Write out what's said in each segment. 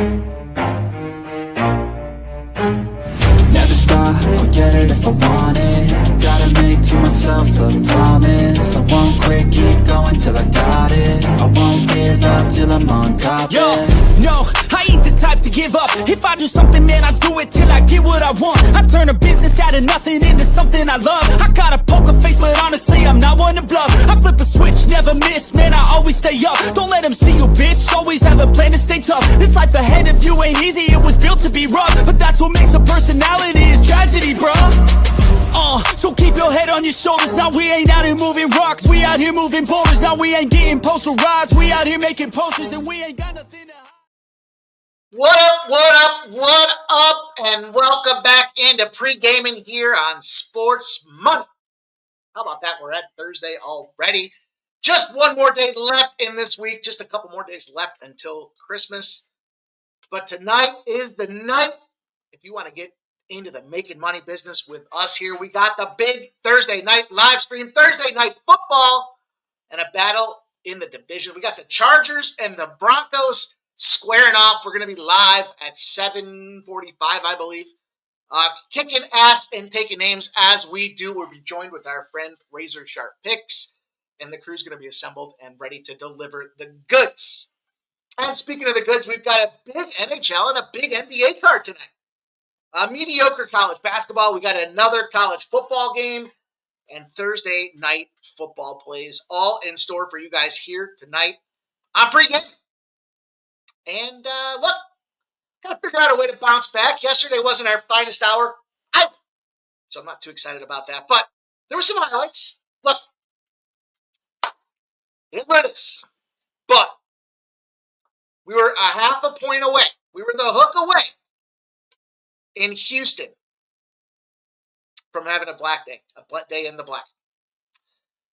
Never stop, I'll get it if I want it. Gotta make to myself a promise. I won't quit, keep going till I got it. I won't give up till I'm on top. Yo, no, I ain't the type to give up. If I do something, man, I do it till I get what I want. I turn a business out of nothing into something I love. I got a poker face, but honestly, I'm not one to bluff. I flip a switch, never miss, man, I always stay up. Don't let them see you, bitch, always have a plan to stay tough. This life ahead of you ain't easy, it was built to be rough. But that's what makes a personality, is tragedy, bruh. So keep your head on your shoulders. Now we ain't out here moving rocks, we out here moving boulders. Now we ain't getting posterized, we out here making posters, and we ain't got nothing to hide. What up, and welcome back into Pregaming here on Sports Money. How about that? We're at Thursday already. Just one more day left in this week, just a couple more days left until Christmas. But tonight is the night. If you want to get into the making money business with us here, we got the big Thursday night live stream, Thursday night football, and a battle in the division. We got the Chargers and the Broncos squaring off. We're going to be live at 7:45, I believe. Kicking ass and taking names as we do. We'll be joined with our friend Razor Sharp Picks, and the crew's going to be assembled and ready to deliver the goods. And speaking of the goods, we've got a big NHL and a big NBA card tonight. Mediocre college basketball. We got another college football game and Thursday night football plays all in store for you guys here tonight on Pregame. And look, got to figure out a way to bounce back. Yesterday wasn't our finest hour either, so I'm not too excited about that. But there were some highlights. Look, it was this, but we were a half a point away. We were the hook away in Houston from having a black day, a day in the black.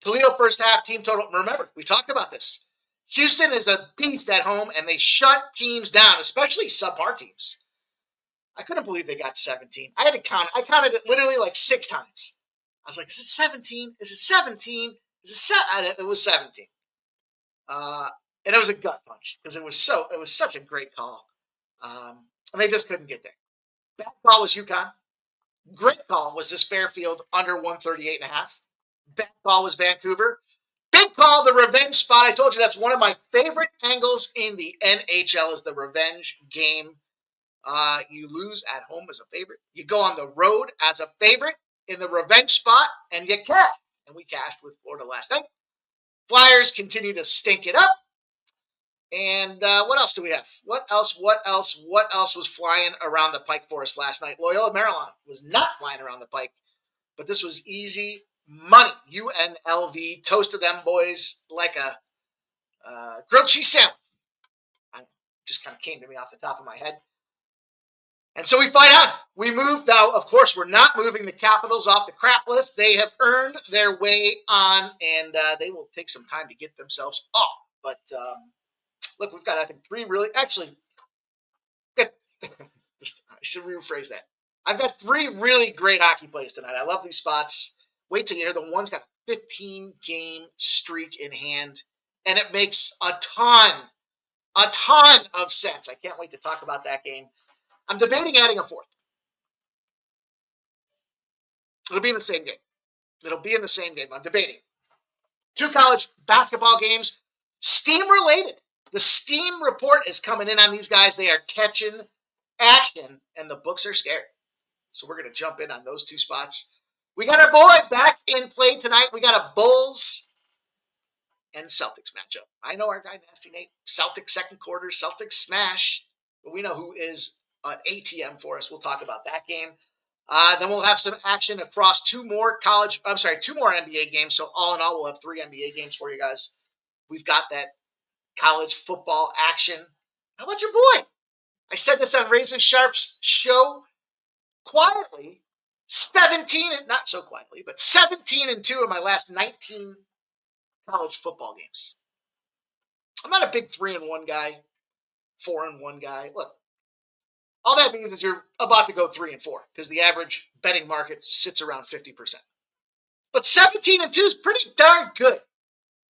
Toledo first half team total. Remember, we talked about this. Houston is a beast at home, and they shut teams down, especially subpar teams. I couldn't believe they got 17. I had to count. I counted it literally like 6 times. I was like, is it 17? Is it 17? Is it 7? It was 17. And it was a gut punch because it was such a great call. And they just couldn't get there. Bad call was UConn. Great call was this Fairfield under 138.5. Bad call was Vancouver. Big call, the revenge spot. I told you that's one of my favorite angles in the NHL is the revenge game. You lose at home as a favorite. You go on the road as a favorite in the revenge spot, and you cash. And we cashed with Florida last night. Flyers continue to stink it up. And what else do we have? What else was flying around the pike for us last night? Loyola Maryland was not flying around the pike, but this was easy money. UNLV toasted them boys like a grilled cheese sandwich. Just kind of came to me off the top of my head. And so we find out. We moved now. Of course, we're not moving the Capitals off the crap list. They have earned their way on, and they will take some time to get themselves off. But look, we've got, I think, 3 really – actually, I should rephrase that. I've got 3 really great hockey plays tonight. I love these spots. Wait till you hear the one's got a 15-game streak in hand, and it makes a ton of sense. I can't wait to talk about that game. I'm debating adding a 4th. It'll be in the same game. I'm debating. 2 college basketball games, Steam-related. The Steam report is coming in on these guys. They are catching action, and the books are scared. So we're going to jump in on those 2 spots. We got our boy back in play tonight. We got a Bulls and Celtics matchup. I know our guy, Nasty Nate. Celtics second quarter, Celtics smash. But we know who is an ATM for us. We'll talk about that game. Then we'll have some action across 2 more NBA games. So all in all, we'll have 3 NBA games for you guys. We've got that college football action. How about your boy? I said this on Razor Sharp's show quietly. not so quietly, but 17-2 in my last 19 college football games. I'm not a big 3-1 guy, 4-1 guy. Look, all that means is you're about to go 3-4 because the average betting market sits around 50%. But 17-2 is pretty darn good.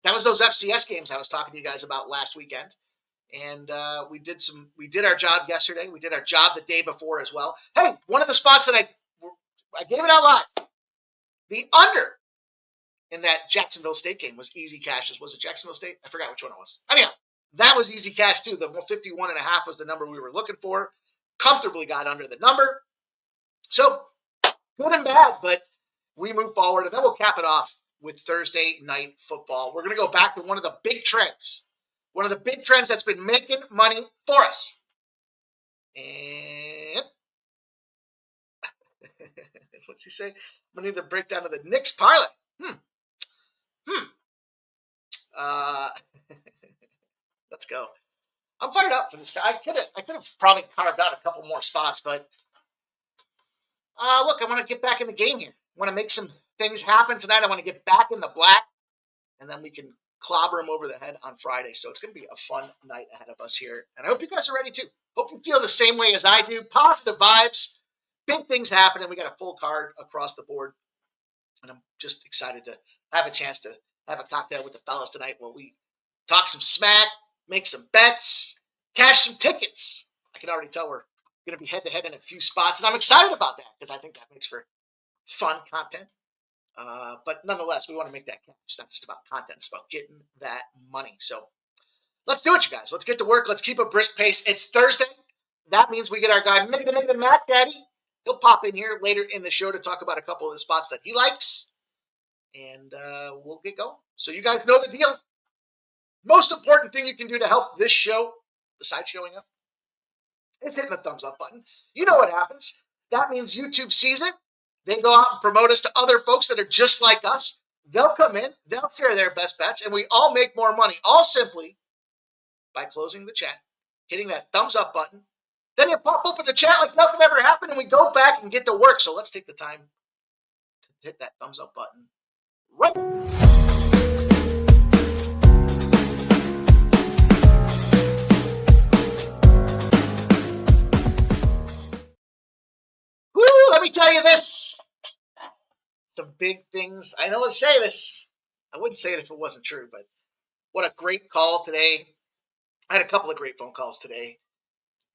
That was those FCS games I was talking to you guys about last weekend. And we did our job yesterday. We did our job the day before as well. Hey, one of the spots that I gave it out live. The under in that Jacksonville State game was easy cashes. Was it Jacksonville State? I forgot which one it was. Anyhow, that was easy cash too. The 51.5 was the number we were looking for. Comfortably got under the number. So good and bad, but we move forward, and then we'll cap it off with Thursday night football. We're going to go back to one of the big trends. One of the big trends that's been making money for us. And what's he say? I'm going to need the breakdown of the Knicks parlay. Let's go. I'm fired up for this guy. I could have probably carved out a couple more spots, but look, I want to get back in the game here. I want to make some things happen tonight. I want to get back in the black, and then we can clobber him over the head on Friday. So it's going to be a fun night ahead of us here, and I hope you guys are ready too. Hope you feel the same way as I do. Positive vibes, big things happening. We got a full card across the board, and I'm just excited to have a chance to have a cocktail with the fellas tonight where we talk some smack, make some bets, cash some tickets. I can already tell we're going to be head-to-head in a few spots, and I'm excited about that because I think that makes for fun content. But nonetheless, we want to make that count. It's not just about content. It's about getting that money. So let's do it, you guys. Let's get to work. Let's keep a brisk pace. It's Thursday. That means we get our guy, Matt Daddy. He'll pop in here later in the show to talk about a couple of the spots that he likes. And we'll get going. So you guys know the deal. Most important thing you can do to help this show, besides showing up, is hitting the thumbs up button. You know what happens. That means YouTube sees it. They go out and promote us to other folks that are just like us. They'll come in. They'll share their best bets, and we all make more money, all simply by closing the chat, hitting that thumbs up button. Then you pop up in the chat like nothing ever happened, and we go back and get to work. So let's take the time to hit that thumbs up button right now. Let me tell you this. Some big things. I know I say this. I wouldn't say it if it wasn't true, but what a great call today. I had a couple of great phone calls today.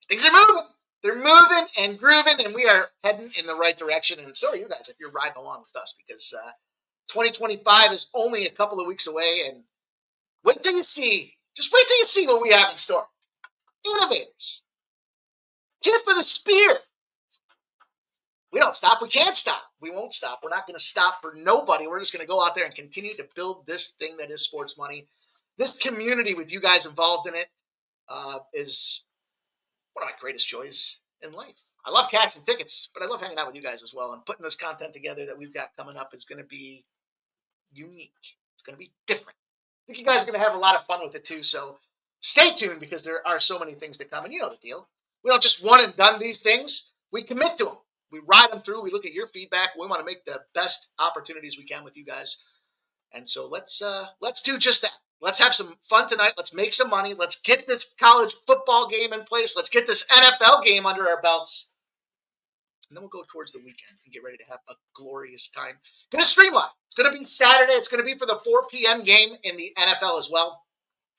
Things are moving. They're moving and grooving, and we are heading in the right direction. And so are you guys if you're riding along with us, because 2025 is only a couple of weeks away. And wait till you see what we have in store. Innovators. Tip of the spear. We don't stop. We can't stop. We won't stop. We're not going to stop for nobody. We're just going to go out there and continue to build this thing that is sports money. This community with you guys involved in it is one of my greatest joys in life. I love cashing tickets, but I love hanging out with you guys as well. And putting this content together that we've got coming up is going to be unique. It's going to be different. I think you guys are going to have a lot of fun with it too. So stay tuned, because there are so many things to come. And you know the deal. We don't just one and done these things. We commit to them. We ride them through. We look at your feedback. We want to make the best opportunities we can with you guys. And so let's do just that. Let's have some fun tonight. Let's make some money. Let's get this college football game in place. Let's get this NFL game under our belts. And then we'll go towards the weekend and get ready to have a glorious time. Going to stream live. It's going to be Saturday. It's going to be for the 4 p.m. game in the NFL as well.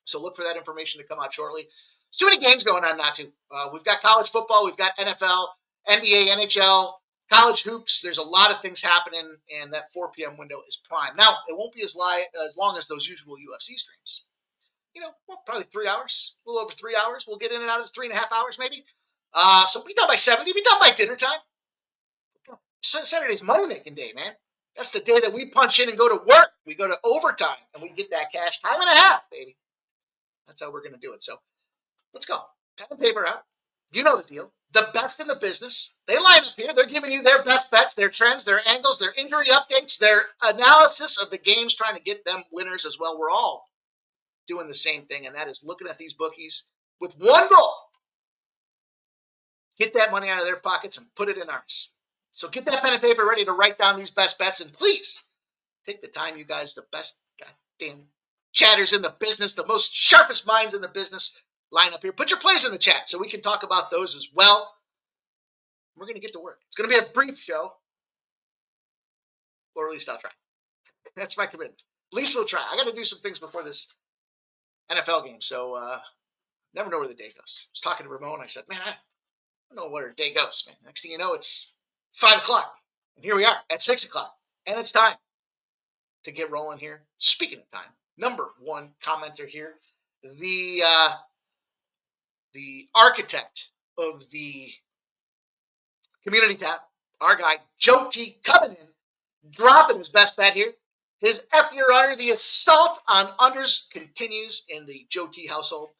So look for that information to come out shortly. There's too many games going on not to. We've got college football. We've got NFL, NBA, NHL, college hoops. There's a lot of things happening, and that 4 p.m. window is prime. Now, it won't be as long as those usual UFC streams. Probably 3 hours, a little over 3 hours. We'll get in and out of 3.5 hours maybe. So we'll be done by 7. We'll be done by dinner time. Saturday's money-making day, man. That's the day that we punch in and go to work. We go to overtime, and we get that cash time and a half, baby. That's how we're going to do it. So let's go. Pen and paper out. You know the deal. The best in the business. They line up here. They're giving you their best bets, their trends, their angles, their injury updates, their analysis of the games, trying to get them winners as well. We're all doing the same thing, and that is looking at these bookies with one goal. Get that money out of their pockets and put it in ours. So get that pen and paper ready to write down these best bets, and please take the time, you guys, the best goddamn chatters in the business, the most sharpest minds in the business, line up here. Put your plays in the chat so we can talk about those as well. We're going to get to work. It's going to be a brief show, or at least I'll try. That's my commitment. At least we'll try. I got to do some things before this NFL game, so Never know where the day goes. I was talking to Ramon. I said, man, I don't know where the day goes, man. Next thing you know, it's 5 o'clock. And here we are at 6 o'clock. And it's time to get rolling here. Speaking of time, number one commenter here, the architect of the community tab, our guy, Joe T. coming in, dropping his best bet here. His F your honor, the assault on unders continues in the Joe T household.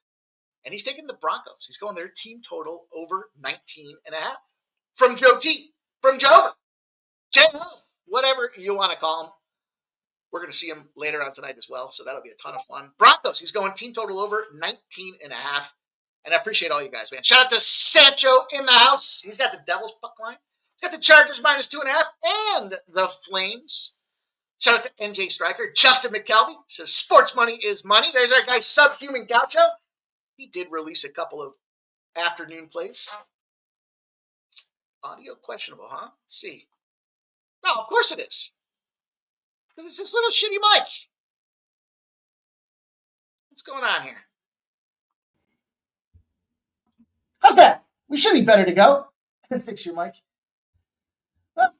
And he's taking the Broncos. He's going their team total over 19 and a half. From Joe T. From Jover. J-O. Whatever you want to call him. We're going to see him later on tonight as well, so that'll be a ton of fun. Broncos, he's going team total over 19 and a half. And I appreciate all you guys, man. Shout out to Sancho in the house. He's got the Devils puck line. He's got the Chargers minus 2.5 and the Flames. Shout out to NJ Striker. Justin McKelvey says sports money is money. There's our guy Subhuman Gaucho. He did release a couple of afternoon plays. Audio questionable, huh? Let's see. No, of course it is. Because it's this little shitty mic. What's going on here? How's that? We should be better to go. Fix your mic. Well,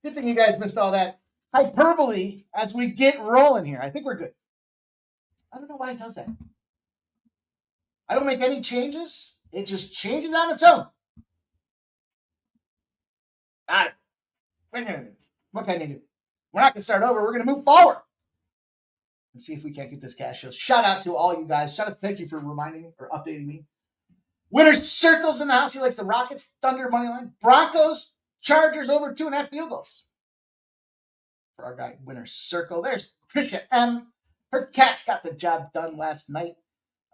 good thing you guys missed all that hyperbole as we get rolling here. I think we're good. I don't know why it does that. I don't make any changes. It just changes on its own. All right. What can I do? We're not going to start over. We're going to move forward and see if we can't get this cash show. Shout out to all you guys. Thank you for reminding or updating me. Winner's Circle's in the house. He likes the Rockets, Thunder money line. Broncos, Chargers over 2.5 field goals. For our guy, Winner's Circle. There's Trisha M. Her cats got the job done last night.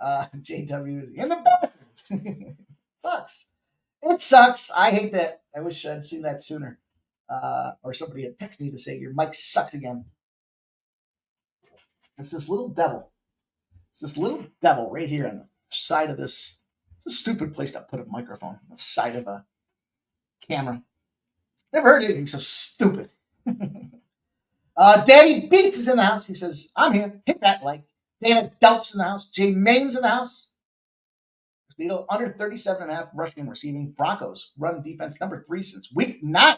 JW is in the bathroom. Sucks. It sucks. I hate that. I wish I'd seen that sooner. Or somebody had texted me to say your mic sucks again. It's this little devil. It's this little devil right here on the side of this. It's a stupid place to put a microphone on the side of a camera. Never heard anything so stupid. Daddy Beats is in the house. He says, I'm here. Hit that like. Dana Delp's in the house. Jay Main's in the house. Speedo under 37.5 rushing and receiving. Broncos run defense number 3 since week 9.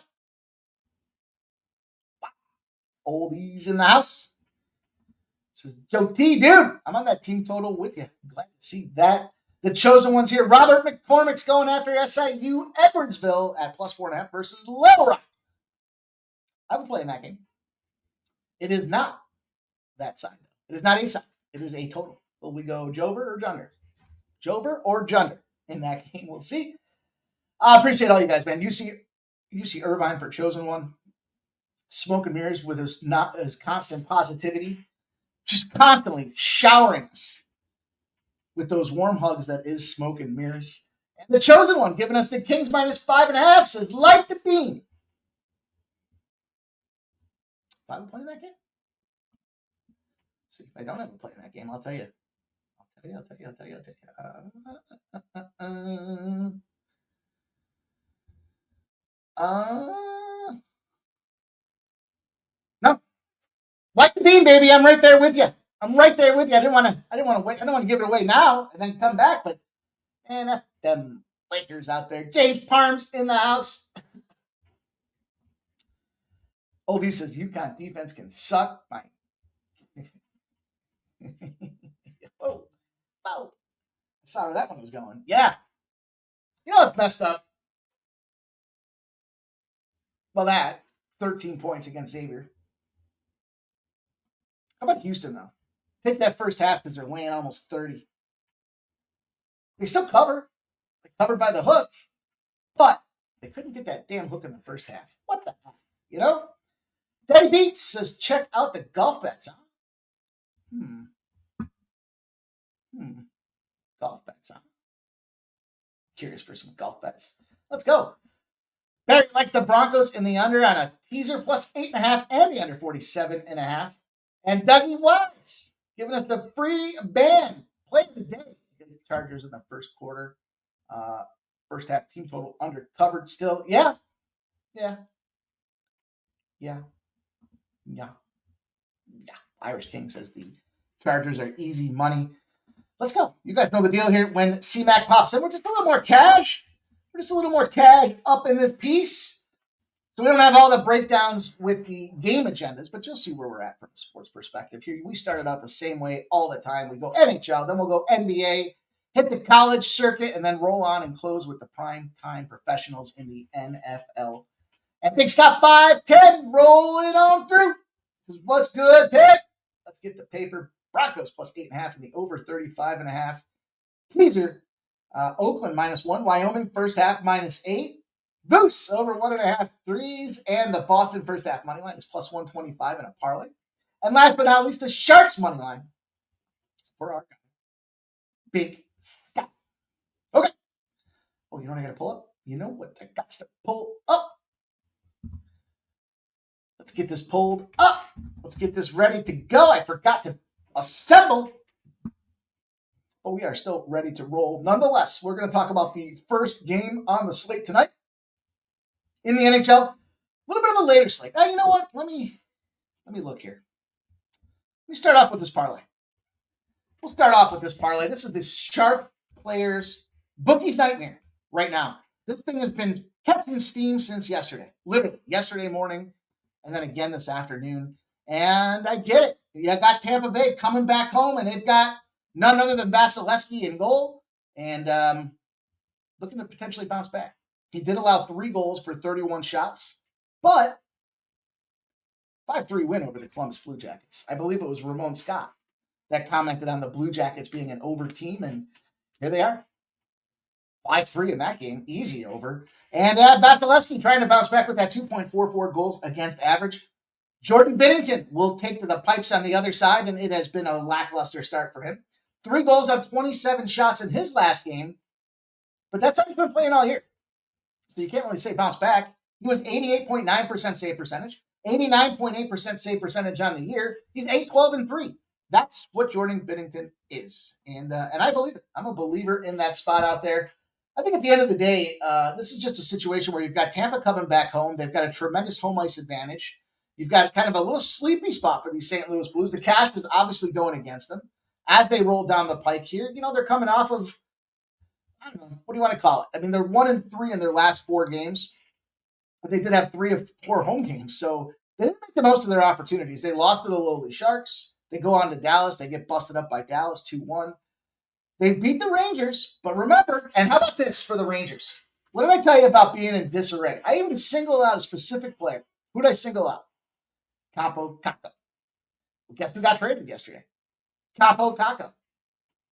Oldies in the house. This is Joe T, dude. I'm on that team total with you. Glad to see that. The chosen ones here. Robert McCormick's going after SIU Edwardsville at plus 4.5 versus Little Rock. I've been playing that game. It is not that side. It is not a side. It is a total. Will we go Jover or Junder? Jover or Junder in that game? We'll see. I appreciate all you guys, man. You see Irvine for chosen one. Smoke and mirrors with his constant positivity. Just constantly showering us with those warm hugs that is smoke and mirrors. And the chosen one giving us the Kings minus 5.5 says, light the beam. If I would play that game? See, if I don't have a play in that game, I'll tell you. No. Light the beam, baby. I'm right there with you. I didn't want to wait. I don't want to give it away now and then come back, but man, them Lakers out there. James Parms in the house. Oldie says UConn defense can suck. My whoa. I saw where that one was going. Yeah. You know what's messed up? Well, that 13 points against Xavier. How about Houston, though? Take that first half because they're laying almost 30. They still cover. They covered by the hook, but they couldn't get that damn hook in the first half. What the heck? You know? Daddy Beats says, check out the golf bets, huh? Golf bets, huh? Curious for some golf bets. Let's go. Barry likes the Broncos in the under on a teaser plus 8.5 and the under 47.5. And Dougie Wise giving us the free band play of the day. The Chargers in the first quarter. First half team total under covered still. Yeah. Irish King says the Chargers are easy money. let's go. You guys know the deal here. When CMAC pops in, we're just a little more cash. We're just a little more cash up in this piece. So we don't have all the breakdowns with the game agendas, but you'll see where we're at from a sports perspective. Here, we started out the same way all the time. We go NHL, then we'll go NBA, hit the college circuit, and then roll on and close with the prime time professionals in the NFL. And Big Scott 5-10, rolling on through. This is what's good, Pitt. Let's get the paper. Broncos plus 8.5 in the over 35.5. Teaser. Oakland -1. Wyoming first half -8. Goose over 1.5 threes. And the Boston first half money line is plus 125 in a parlay. And last but not least, the Sharks money line for our Big Scott. Okay. Oh, you know what I got to pull up? You know what I got to pull up? Let's get this pulled up. Let's get this ready to go. I forgot to assemble. But we are still ready to roll. Nonetheless, we're going to talk about the first game on the slate tonight in the NHL. A little bit of a later slate. Now, you know what? Let me look here. Let me start off with this parlay. We'll start off with this parlay. This is the Sharp Players Bookie's Nightmare right now. This thing has been kept in steam since yesterday. Literally, yesterday morning, and then again this afternoon. And I get it. You got Tampa Bay coming back home, and they've got none other than Vasilevsky in goal, and looking to potentially bounce back. He did allow 3 goals for 31 shots, but 5-3 win over the Columbus Blue Jackets. I believe it was Ramon Scott that commented on the Blue Jackets being an over team, and here they are. 5-3 in that game, easy over. And Vasilevsky trying to bounce back with that 2.44 goals against average. Jordan Binnington will take to the pipes on the other side, and it has been a lackluster start for him. 3 goals on 27 shots in his last game, but that's how he's been playing all year. So you can't really say bounce back. He was 88.9% save percentage, 89.8% save percentage on the year. He's 8-12-3. That's what Jordan Binnington is, and I believe it. I'm a believer in that spot out there. I think at the end of the day, this is just a situation where you've got Tampa coming back home. They've got a tremendous home ice advantage. You've got kind of a little sleepy spot for these St. Louis Blues. The cash is obviously going against them as they roll down the pike here. You know, they're coming off of, I don't know, what do you want to call it? I mean, they're 1-3 in their last 4 games, but they did have 3 of 4 home games. So they didn't make the most of their opportunities. They lost to the lowly Sharks. They go on to Dallas. They get busted up by Dallas 2-1. They beat the Rangers, but remember, and how about this for the Rangers? What did I tell you about being in disarray? I even singled out a specific player. Who did I single out? Kaapo Kakko. Well, guess who got traded yesterday? Kaapo Kakko.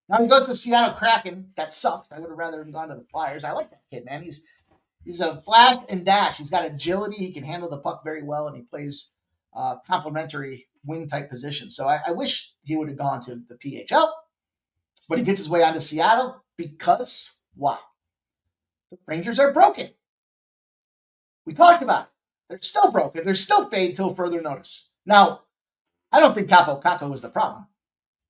Now he goes to Seattle Kraken. That sucks. I would have rather him gone to the Flyers. I like that kid, man. He's a flash and dash. He's got agility. He can handle the puck very well, and he plays complementary wing-type position. So I wish he would have gone to the PHL, but he gets his way onto Seattle because why? The Rangers are broken. We talked about it. They're still broken. They're still fade till further notice. Now, I don't think Kaapo Kakko was the problem.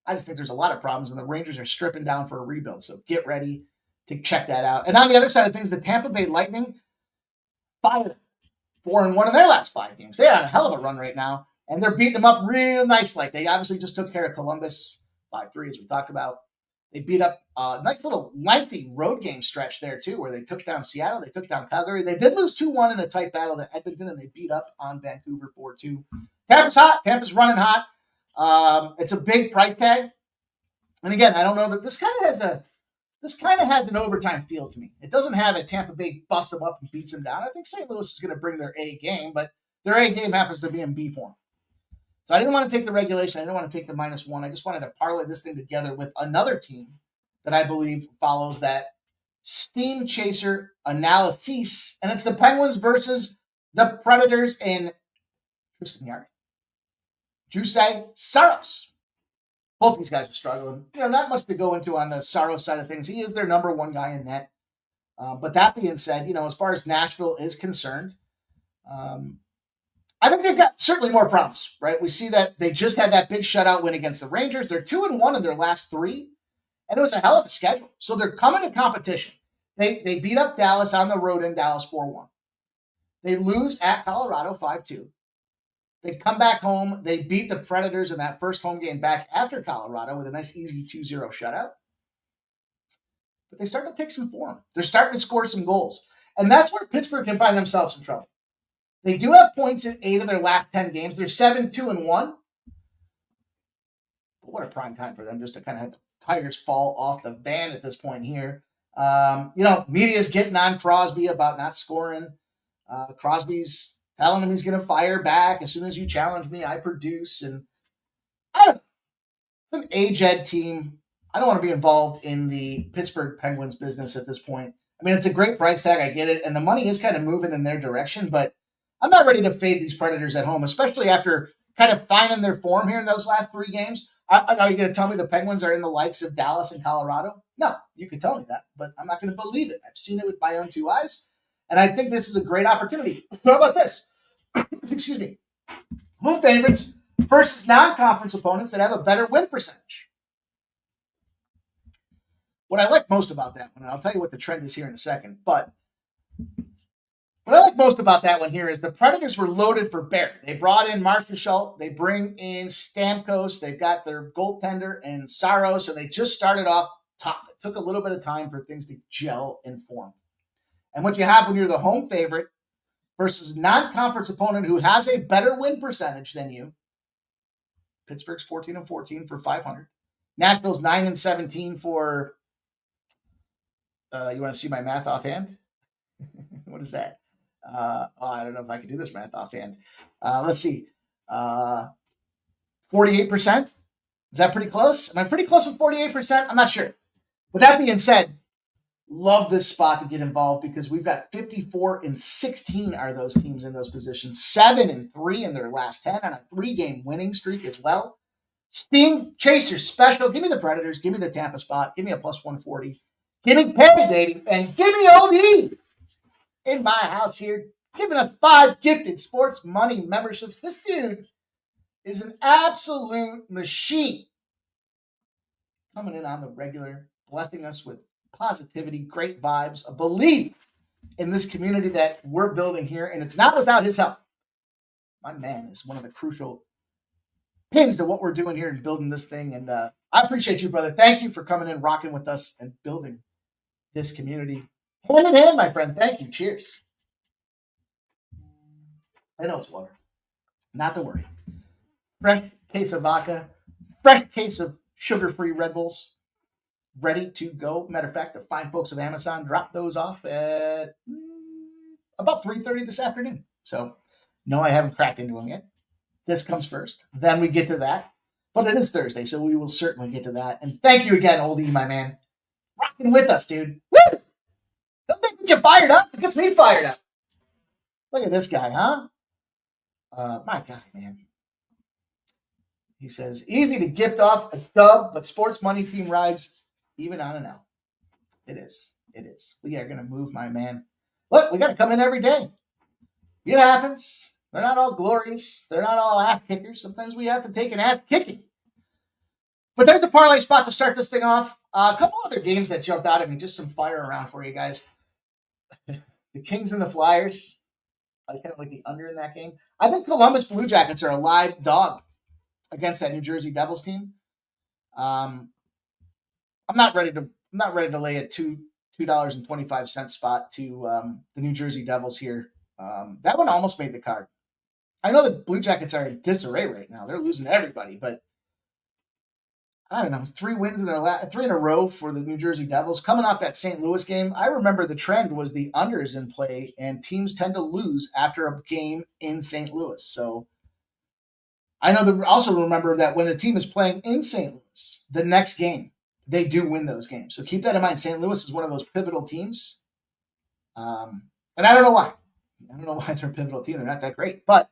I just think there's a lot of problems, and the Rangers are stripping down for a rebuild. So get ready to check that out. And on the other side of things, the Tampa Bay Lightning, 4-1 in their last 5 games. They're on a hell of a run right now, and they're beating them up real nice. Like they obviously just took care of Columbus 5-3, as we talked about. They beat up a nice little lengthy road game stretch there, too, where they took down Seattle. They took down Calgary. They did lose 2-1 in a tight battle to Edmonton, and they beat up on Vancouver 4-2. Tampa's hot. Tampa's running hot. It's a big price tag. And again, I don't know that this kind of has an overtime feel to me. It doesn't have a Tampa Bay bust them up and beats them down. I think St. Louis is going to bring their A game, but their A game happens to be in B form. So I didn't want to take the regulation. I didn't want to take the -1. I just wanted to parlay this thing together with another team that I believe follows that steam chaser analysis. And it's the Penguins versus the Predators in Tristan Jarry. Juuse Saros. Both these guys are struggling. You know, not much to go into on the Saros side of things. He is their number 1 guy in net. But that being said, you know, as far as Nashville is concerned, I think they've got certainly more promise, right? We see that they just had that big shutout win against the Rangers. They're 2-1 in their last 3, and it was a hell of a schedule. So they're coming to competition. They beat up Dallas on the road in Dallas 4-1. They lose at Colorado 5-2. They come back home. They beat the Predators in that first home game back after Colorado with a nice easy 2-0 shutout. but they start to take some form. They're starting to score some goals. And that's where Pittsburgh can find themselves in trouble. They do have points in 8 of their last 10 games. They're 7-2-1. But what a prime time for them just to kind of have the Tigers fall off the van at this point here. Media's getting on Crosby about not scoring. Crosby's telling him he's going to fire back. As soon as you challenge me, I produce. And I don't know. It's an age-ed team. I don't want to be involved in the Pittsburgh Penguins business at this point. I mean, it's a great price tag. I get it. And the money is kind of moving in their direction. But I'm not ready to fade these Predators at home, especially after kind of finding their form here in those last 3 games. Are you going to tell me the Penguins are in the likes of Dallas and Colorado? No, you can tell me that, but I'm not going to believe it. I've seen it with my own 2 eyes, and I think this is a great opportunity. How about this? Excuse me. Home favorites versus non-conference opponents that have a better win percentage. What I like most about that one, and I'll tell you what the trend is here in a second, but what I like most about that one here is the Predators were loaded for bear. They brought in Marchessault. They bring in Stamkos. They've got their goaltender and Saros, and they just started off tough. It took a little bit of time for things to gel and form. And what you have when you're the home favorite versus non-conference opponent who has a better win percentage than you, Pittsburgh's 14-14 for .500. Nashville's 9-17 for, you want to see my math offhand? What is that? I don't know if I can do this math offhand. Let's see. 48%? Is that pretty close? Am I pretty close with 48%? I'm not sure. With that being said, love this spot to get involved because we've got 54-16 are those teams in those positions. 7-3 in their last 10 on a 3-game winning streak as well. Steam Chaser special. Give me the Predators. Give me the Tampa spot. Give me a plus 140. Give me Perry, baby. And give me OD in my house here, giving us 5 gifted sports money memberships. This dude is an absolute machine. Coming in on the regular, blessing us with positivity, great vibes, a belief in this community that we're building here, and it's not without his help. My man is one of the crucial pins to what we're doing here and building this thing, and I appreciate you, brother. Thank you for coming in, rocking with us, and building this community. Hand in hand, my friend. Thank you. Cheers. I know it's water. Not to worry. Fresh case of vodka, fresh case of sugar-free Red Bulls, ready to go. Matter of fact, the fine folks of Amazon dropped those off at about 3:30 this afternoon. So, no, I haven't cracked into them yet. This comes first. Then we get to that. But it is Thursday, so we will certainly get to that. And thank you again, Oldie, my man. Rocking with us, dude. Woo! Doesn't that get you fired up? It gets me fired up. Look at this guy, huh? My guy, man. He says, easy to gift off a dub, but sports money team rides even on an L. It is. It is. We are going to move, my man. Look, we got to come in every day. It happens. They're not all glorious. They're not all ass kickers. Sometimes we have to take an ass kicking. But there's a parlay spot to start this thing off. A couple other games that jumped out at me. Just some fire around for you guys. The Kings and the Flyers. I kind of like the under in that game. I think Columbus Blue Jackets are a live dog against that New Jersey Devils team. I'm not ready to lay a $2.25 spot to the New Jersey Devils here. That one almost made the card. I know the Blue Jackets are in disarray right now. They're losing to everybody, but I don't know. 3 wins in their 3 in a row for the New Jersey Devils. Coming off that St. Louis game, I remember the trend was the unders in play, and teams tend to lose after a game in St. Louis. So I know also remember that when the team is playing in St. Louis, the next game, they do win those games. So keep that in mind. St. Louis is one of those pivotal teams. And I don't know why. I don't know why they're a pivotal team. They're not that great. But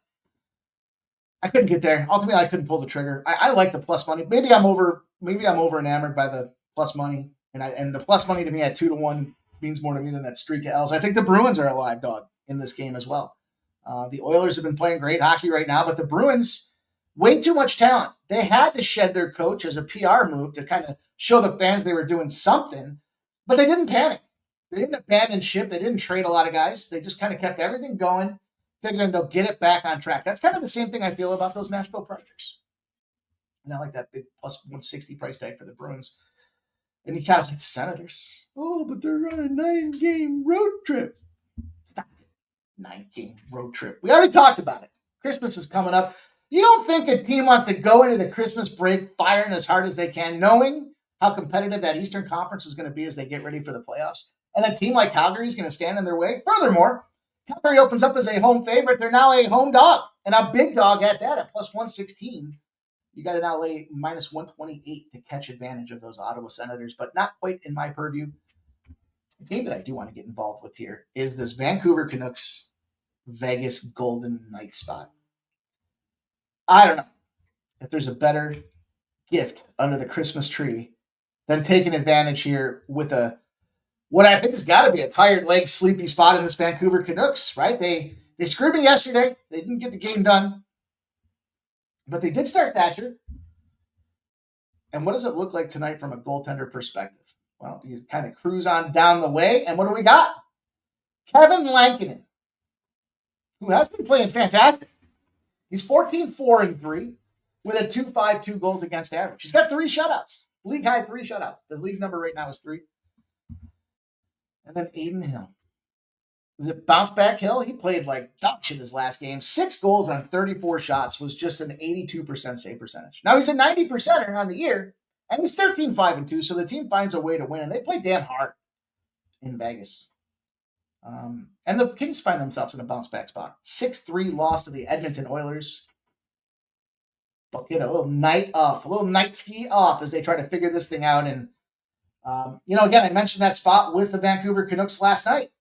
I couldn't get there. Ultimately, I couldn't pull the trigger. I like the plus money. Maybe I'm over enamored by the plus money. And the plus money to me at 2-1 means more to me than that streak of L's. I think the Bruins are a live dog in this game as well. The Oilers have been playing great hockey right now, but the Bruins, way too much talent. They had to shed their coach as a PR move to kind of show the fans they were doing something, but they didn't panic. They didn't abandon ship. They didn't trade a lot of guys. They just kind of kept everything going, figuring they'll get it back on track. That's kind of the same thing I feel about those Nashville Predators. And I like that big plus 160 price tag for the Bruins. And you kind of like the Senators. Oh, but they're on a 9-game road trip. Stop it. 9-game road trip. We already talked about it. Christmas is coming up. You don't think a team wants to go into the Christmas break firing as hard as they can, knowing how competitive that Eastern Conference is going to be as they get ready for the playoffs? And a team like Calgary is going to stand in their way. Furthermore, Calgary opens up as a home favorite. They're now a home dog, and a big dog at that at plus 116. You got to now lay minus 128 to catch advantage of those Ottawa Senators, but not quite in my purview. The game that I do want to get involved with here is this Vancouver Canucks Vegas Golden Knights spot. I don't know if there's a better gift under the Christmas tree than taking advantage here with what I think has got to be a tired leg sleepy spot in this Vancouver Canucks, right? They screwed me yesterday. They didn't get the game done. But they did start Thatcher. And what does it look like tonight from a goaltender perspective? Well, you kind of cruise on down the way. And what do we got? Kevin Lankinen, who has been playing fantastic. He's 14-4-3 with a 2.52 goals against average. He's got 3 shutouts. League high 3 shutouts. The league number right now is 3. And then Aiden Hill. Is it bounce back Hill? He played like Dutch in his last game. 6 goals on 34 shots was just an 82% save percentage. Now he's a 90%er on the year, and he's 13-5-2, so the team finds a way to win, and they play damn hard in Vegas. And the Kings find themselves in a bounce back spot. 6-3 loss to the Edmonton Oilers. But get a little night off, a little night ski off as they try to figure this thing out. And, again, I mentioned that spot with the Vancouver Canucks last night.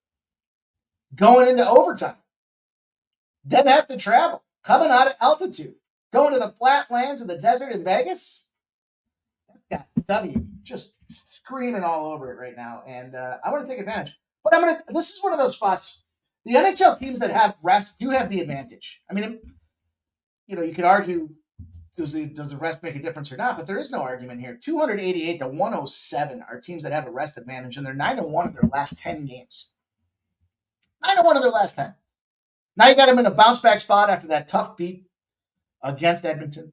Going into overtime. Didn't have to travel. Coming out of altitude. Going to the flatlands of the desert in Vegas. That's got W just screaming all over it right now. And I want to take advantage. But this is one of those spots. The NHL teams that have rest do have the advantage. I mean, you could argue, does the rest make a difference or not? But there is no argument here. 288-107 are teams that have a rest advantage, and they're 9-1 in their last 10 games. 9-1 in their last 10. Now you got them in a bounce back spot after that tough beat against Edmonton.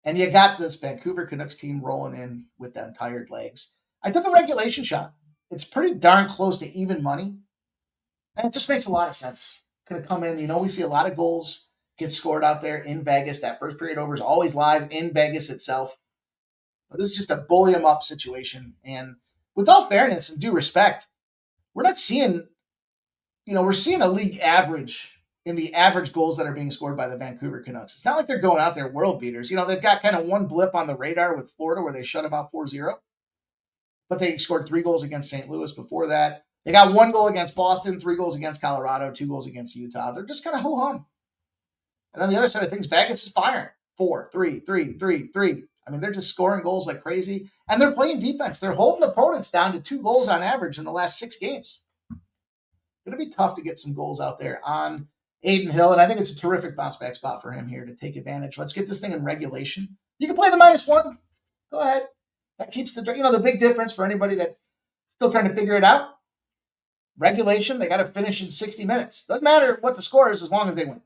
And you got this Vancouver Canucks team rolling in with them tired legs. I took a regulation shot. It's pretty darn close to even money. And it just makes a lot of sense. Going to come in, we see a lot of goals get scored out there in Vegas. That first period over is always live in Vegas itself. But this is just a bully them up situation. And with all fairness and due respect, we're not seeing, we're seeing a league average in the average goals that are being scored by the Vancouver Canucks. It's not like they're going out there world beaters. They've got kind of one blip on the radar with Florida where they shut them out 4-0. But they scored 3 goals against St. Louis before that. They got 1 goal against Boston, 3 goals against Colorado, 2 goals against Utah. They're just kind of ho-hum. And on the other side of things, Vegas is firing. 4, 3, 3, 3, 3. I mean, they're just scoring goals like crazy. And they're playing defense. They're holding opponents down to 2 goals on average in the last 6 games. It's going to be tough to get some goals out there on Aiden Hill. And I think it's a terrific bounce back spot for him here to take advantage. Let's get this thing in regulation. You can play the -1. Go ahead. That keeps the big difference for anybody that's still trying to figure it out. Regulation, they got to finish in 60 minutes. Doesn't matter what the score is as long as they win.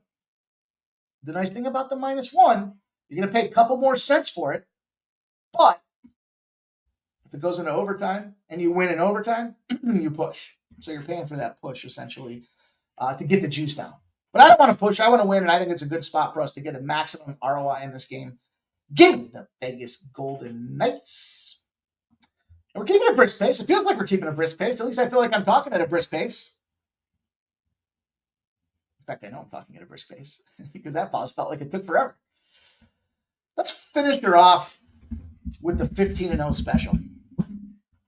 The nice thing about the -1, you're going to pay a couple more cents for it. But if it goes into overtime and you win in overtime, you push. So you're paying for that push, essentially, to get the juice down. But I don't want to push. I want to win, and I think it's a good spot for us to get a maximum ROI in this game. Give me the Vegas Golden Knights. And we're keeping a brisk pace. It feels like we're keeping a brisk pace. At least I feel like I'm talking at a brisk pace. In fact, I know I'm talking at a brisk pace because that pause felt like it took forever. Let's finish her off with the 15-0 special.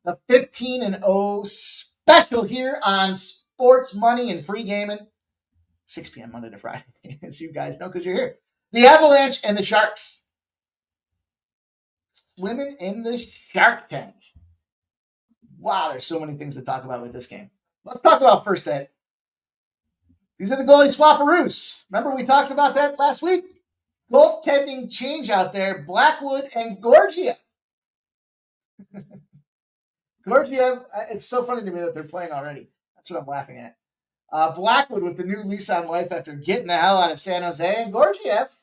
The 15-0 special here on Sports Money and Pregaming. 6 p.m. Monday to Friday, as you guys know, because you're here. The Avalanche and the Sharks. Swimming in the Shark Tank. Wow, there's so many things to talk about with this game. Let's talk about first ed. These are the goalie swapperoos. Remember we talked about that last week? Goaltending change out there. Blackwood and Georgiev. Georgiev, it's so funny to me that they're playing already. That's what I'm laughing at. Blackwood with the new lease on life after getting the hell out of San Jose. And Georgiev,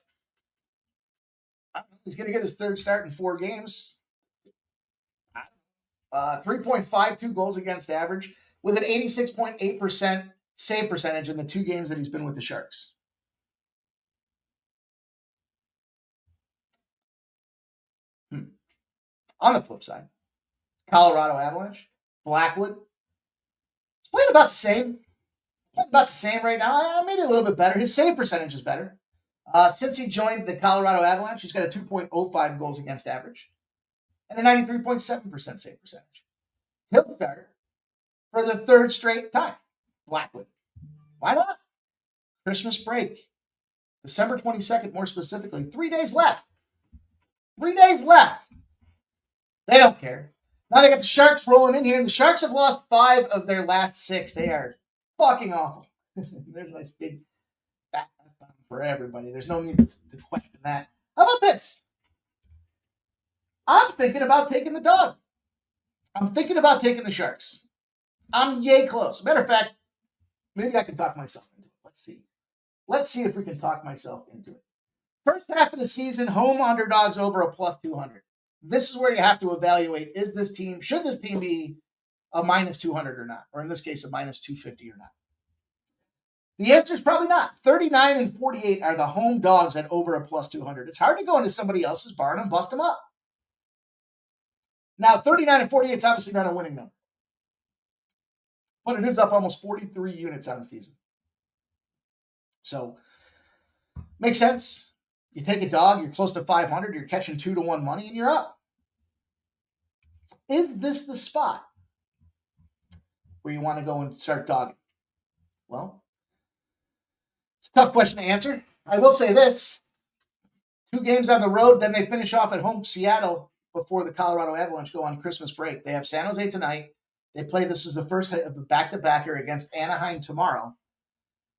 he's going to get his 3rd start in 4 games. 3.52 goals against average with an 86.8% save percentage in the 2 games that he's been with the Sharks. On the flip side, Colorado Avalanche, Blackwood, it's playing about the same. It's playing about the same right now. Maybe a little bit better. His save percentage is better. Since he joined the Colorado Avalanche, he's got a 2.05 goals against average and a 93.7% save percentage. He'll start for the 3rd straight time. Blackwood. Why not? Christmas break. December 22nd, more specifically. 3 days left. 3 days left. They don't care. Now they got the Sharks rolling in here, and the Sharks have lost 5 of their last 6. They are fucking awful. There's a nice big fat for everybody. There's no need to question that. How about this? I'm thinking about taking the dog. I'm thinking about taking the Sharks. I'm yay close. Matter of fact, maybe I can talk myself into it. Let's see. Let's see if we can talk myself into it. First half of the season, home underdogs over a plus 200. This is where you have to evaluate, should this team be a minus 200 or not? Or in this case, a minus 250 or not? The answer is probably not. 39 and 48 are the home dogs at over a plus 200. It's hard to go into somebody else's barn and bust them up. Now, 39 and 48 is obviously not a winning number. But it is up almost 43 units on the season. So, makes sense. You take a dog, you're close to 500, you're catching 2-to-1 money, and you're up. Is this the spot where you want to go and start dogging? Well, it's a tough question to answer. I will say this. 2 games on the road, then they finish off at home Seattle before the Colorado Avalanche go on Christmas break. They have San Jose tonight. They play this is the first of a back-to-backer against Anaheim tomorrow.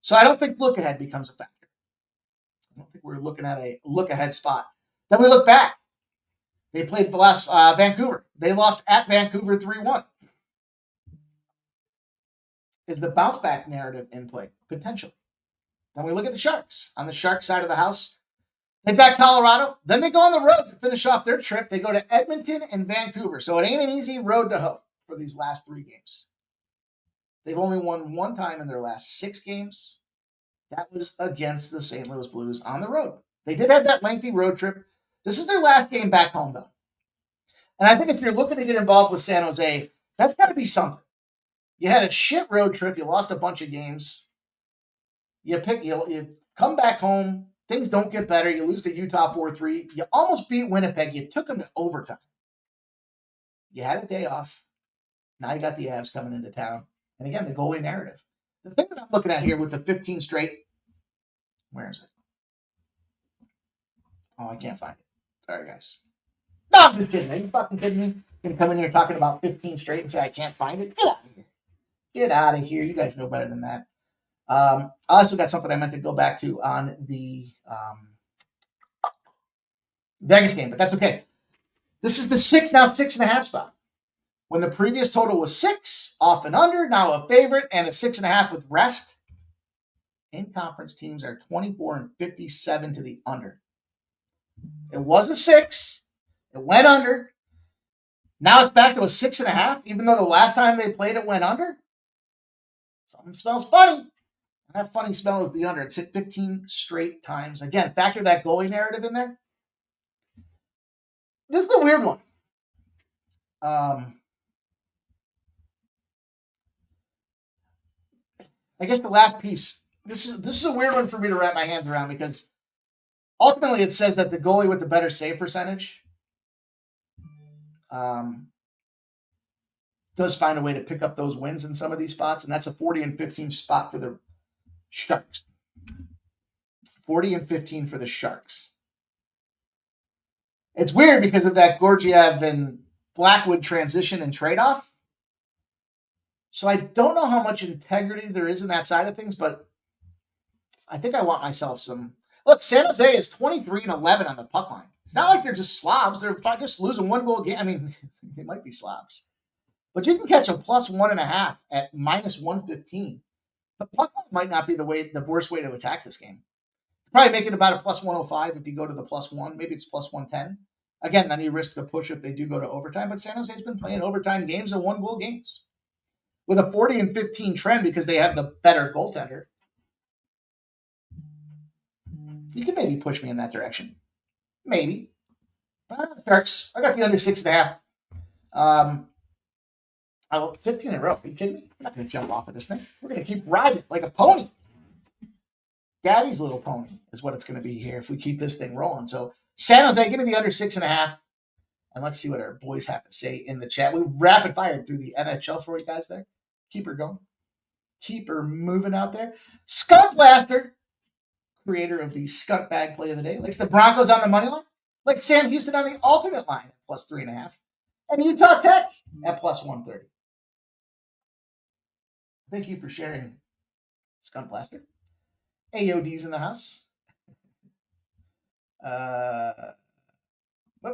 So I don't think look-ahead becomes a factor. I don't think we're looking at a look-ahead spot. Then we look back. They played the last Vancouver. They lost at Vancouver 3-1. Is the bounce-back narrative in play? Potentially. Then we look at the Sharks. On the Sharks side of the house, they back Colorado. Then they go on the road to finish off their trip. They go to Edmonton and Vancouver. So it ain't an easy road to hoe for these last 3 games. They've only won 1 time in their last 6 games. That was against the St. Louis Blues on the road. They did have that lengthy road trip. This is their last game back home, though. And I think if you're looking to get involved with San Jose, that's got to be something. You had a shit road trip. You lost a bunch of games. You come back home. Things don't get better. You lose to Utah 4-3. You almost beat Winnipeg. You took them to overtime. You had a day off. Now you got the Avs coming into town. And again, the goalie narrative. The thing that I'm looking at here with the 15 straight, where is it? Oh, I can't find it. Sorry, guys. No, I'm just kidding. Are you fucking kidding me? You're going to come in here talking about 15 straight and say I can't find it? Get out of here. Get out of here. You guys know better than that. I also got something I meant to go back to on the Vegas game, but that's okay. This is the 6.5 spot. When the previous total was 6, off and under, now a favorite, and a 6.5 with rest. In-conference teams are 24 and 57 to the under. It wasn't 6. It went under. Now it's back to a 6.5, even though the last time they played it went under. Something smells funny. And that funny smell is the under. It's hit 15 straight times. Again, factor that goalie narrative in there. This is a weird one. I guess the last piece, this is a weird one for me to wrap my hands around because ultimately it says that the goalie with the better save percentage does find a way to pick up those wins in some of these spots, and that's a 40 and 15 spot for the Sharks. 40 and 15 for the Sharks. It's weird because of that Georgiev and Blackwood transition and trade-off. So I don't know how much integrity there is in that side of things, but I think I want myself some. Look, San Jose is 23 and 11 on the puck line. It's not like they're just slobs. They're just losing 1 goal game. I mean, they might be slobs. But you can catch a plus 1.5 at minus 115. The puck line might not be the worst way to attack this game. Probably make it about a plus 105 if you go to the plus 1. Maybe it's plus 110. Again, then you risk the push if they do go to overtime, but San Jose's been playing overtime games and 1-goal games with a 40-15 trend because they have the better goaltender. You can maybe push me in that direction. Maybe. Sharks. I got the under 6.5. 15 in a row. Are you kidding me? I'm not going to jump off of this thing. We're going to keep riding like a pony. Daddy's little pony is what it's going to be here if we keep this thing rolling. So San Jose, give me the under 6.5. And let's see what our boys have to say in the chat. We rapid fired through the NHL for you guys there. Keep her going. Keep her moving out there. Skunk Blaster, creator of the Skunk Bag play of the day, likes the Broncos on the money line, like Sam Houston on the alternate line at plus 3.5, and Utah Tech at plus 130. Thank you for sharing, Skunk Blaster. AOD's in the house.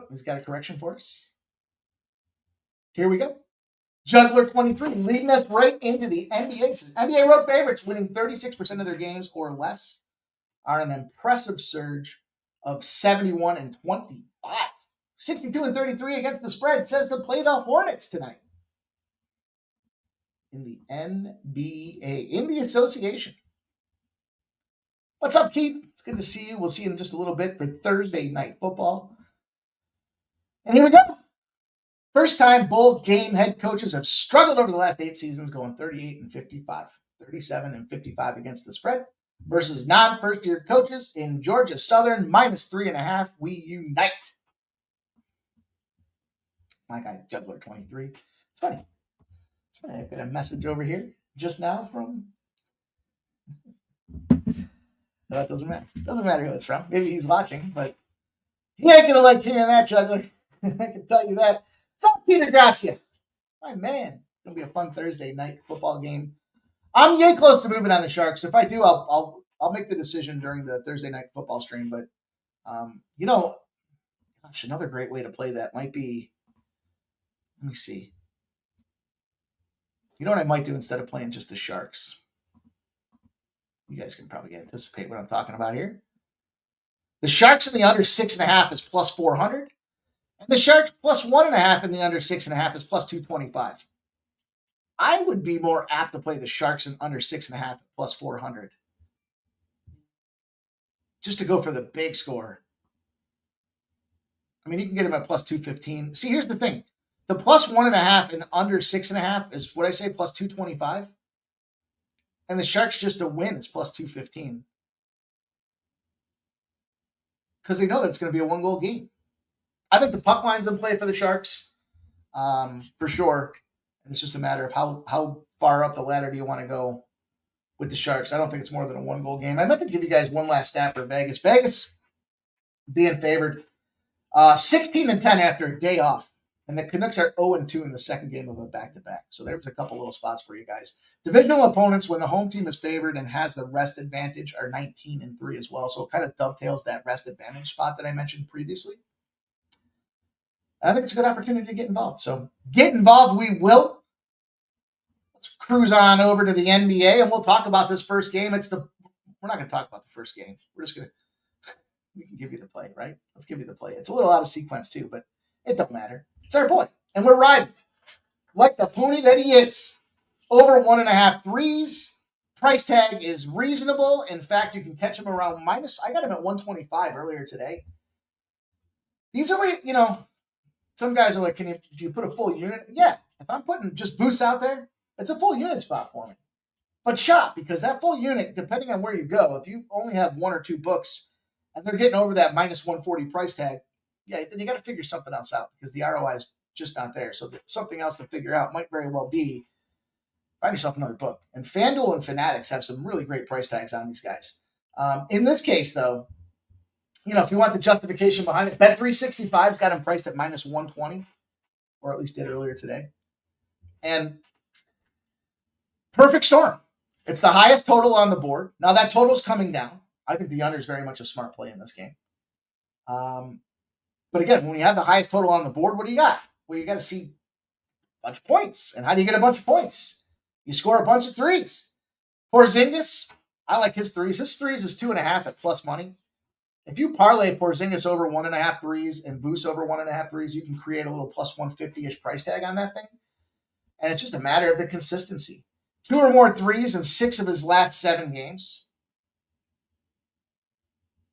He's got a correction for us. Here we go. Juggler 23 leading us right into the NBA. Says NBA road favorites winning 36% of their games or less are an impressive surge of 71-25. 62-33 against the spread. Says to play the Hornets tonight. In the NBA, in the association. What's up, Keith? It's good to see you. We'll see you in just a little bit for Thursday night football. And here we go. First time bold game head coaches have struggled over the last 8 seasons, going 38-55, 37-55 against the spread versus non-first year coaches in Georgia Southern minus 3.5. We unite. My guy, Juggler 23. It's funny. I got a message over here just now from. No, it doesn't matter. Doesn't matter who it's from. Maybe he's watching, but he ain't gonna like hearing that, Juggler. I can tell you that. What's up, Peter Gracia? My man. It's gonna be a fun Thursday night football game. I'm yay close to moving on the Sharks. If I do, I'll make the decision during the Thursday night football stream. But gosh, another great way to play that might be. Let me see. You know what I might do instead of playing just the Sharks? You guys can probably anticipate what I'm talking about here. The Sharks in the under 6.5 is plus 400. And the Sharks plus 1.5 in the under 6.5 is plus 225. I would be more apt to play the Sharks in under 6.5 at plus 400. Just to go for the big score. I mean, you can get them at plus 215. See, here's the thing. The plus 1.5 and under 6.5 is what I say plus 225. And the Sharks just to win is plus 215. Because they know that it's going to be a 1-goal game. I think the puck line's in play for the Sharks, for sure. And it's just a matter of how far up the ladder do you want to go with the Sharks. I don't think it's more than a 1-goal game. I meant to give you guys one last stat for Vegas. Vegas being favored 16-10 after a day off. And the Canucks are 0-2 in the second game of a back-to-back. So there's a couple little spots for you guys. Divisional opponents, when the home team is favored and has the rest advantage, are 19-3 as well. So it kind of dovetails that rest advantage spot that I mentioned previously. I think it's a good opportunity to get involved. So get involved, we will. Let's cruise on over to the NBA, and we'll talk about this first game. We're not going to talk about the first game. We're just going to – we can give you the play, right? Let's give you the play. It's a little out of sequence too, but it don't matter. It's our boy, and we're riding like the pony that he is. Over 1.5 threes. Price tag is reasonable. In fact, you can catch him around minus. I got him at 125 earlier today. These are where, some guys are like, do you put a full unit? Yeah. If I'm putting just boosts out there, it's a full unit spot for me. But shop, because that full unit, depending on where you go, if you only have 1 or 2 books and they're getting over that minus 140 price tag, yeah, then you got to figure something else out because the ROI is just not there. So something else to figure out might very well be find yourself another book. And FanDuel and Fanatics have some really great price tags on these guys. In this case, though, if you want the justification behind it, Bet365's got them priced at minus 120, or at least did earlier today. And perfect storm. It's the highest total on the board. Now that total's coming down. I think the under is very much a smart play in this game. But again, when you have the highest total on the board, what do you got? Well, you got to see a bunch of points. And how do you get a bunch of points? You score a bunch of threes. Porzingis, I like his threes. His threes is 2.5 at plus money. If you parlay Porzingis over 1.5 threes and Vuce over 1.5 threes, you can create a little plus 150-ish price tag on that thing. And it's just a matter of the consistency. 2 or more threes in 6 of his last 7 games.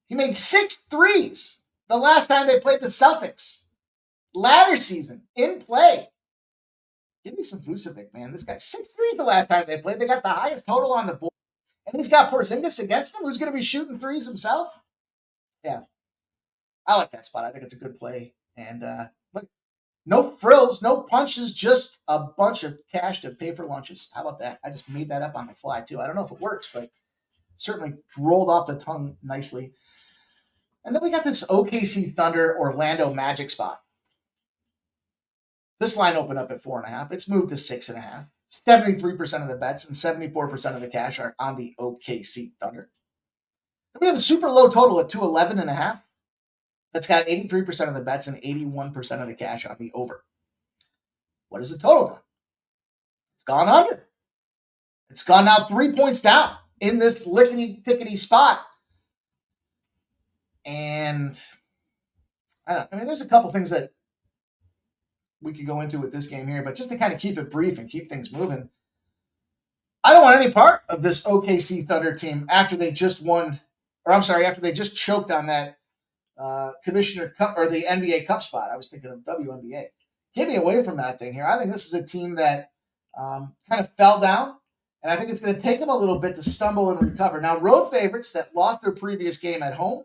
He made 6 threes the last time they played the Celtics. Ladder season, in play. Give me some Vucevic, man. This guy, 6 threes the last time they played. They got the highest total on the board. And he's got Porzingis against him, who's going to be shooting threes himself. Yeah. I like that spot. I think it's a good play. And look, no frills, no punches, just a bunch of cash to pay for lunches. How about that? I just made that up on the fly, too. I don't know if it works, but it certainly rolled off the tongue nicely. And then we got this OKC Thunder Orlando Magic spot. This line opened up at 4.5. It's moved to 6.5. 73% of the bets and 74% of the cash are on the OKC Thunder. Then we have a super low total at 211.5. That's got 83% of the bets and 81% of the cash on the over. What is the total done? It's gone under. It's gone now 3 points down in this lickety-tickety spot. And I mean, there's a couple things that we could go into with this game here, but just to kind of keep it brief and keep things moving, I don't want any part of this OKC Thunder team after they just after they just choked on that Commissioner Cup or the NBA Cup spot. I was thinking of WNBA. Get me away from that thing here. I think this is a team that kind of fell down, and I think it's going to take them a little bit to stumble and recover. Now, road favorites that lost their previous game at home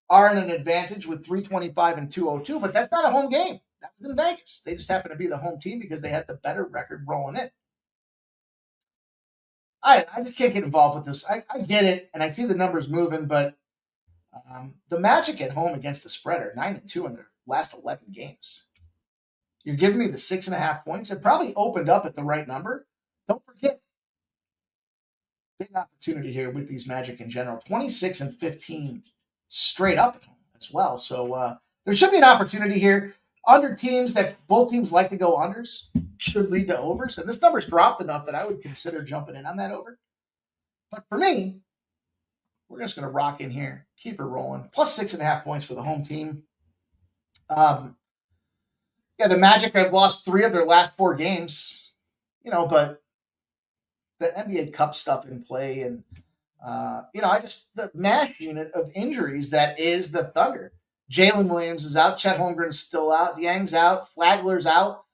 are in an advantage with 325 and 202, but that's not a home game. That was in Vegas. They just happen to be the home team because they had the better record rolling in. I just can't get involved with this. I get it, and I see the numbers moving, but the Magic at home against the spread are 9-2 in their last 11 games. You're giving me the 6.5 points. It probably opened up at the right number. Don't forget, big opportunity here with these Magic in general. 26 and 15 straight up at home as well. So there should be an opportunity here. Under teams that both teams like to go unders should lead to overs. And this number's dropped enough that I would consider jumping in on that over. But for me, we're just going to rock in here, keep it rolling. Plus 6.5 points for the home team. The Magic have lost 3 of their last 4 games, but the NBA Cup stuff in play and, the mash unit of injuries that is the Thunder. Jalen Williams is out. Chet Holmgren's still out. Yang's out. Flagler's out.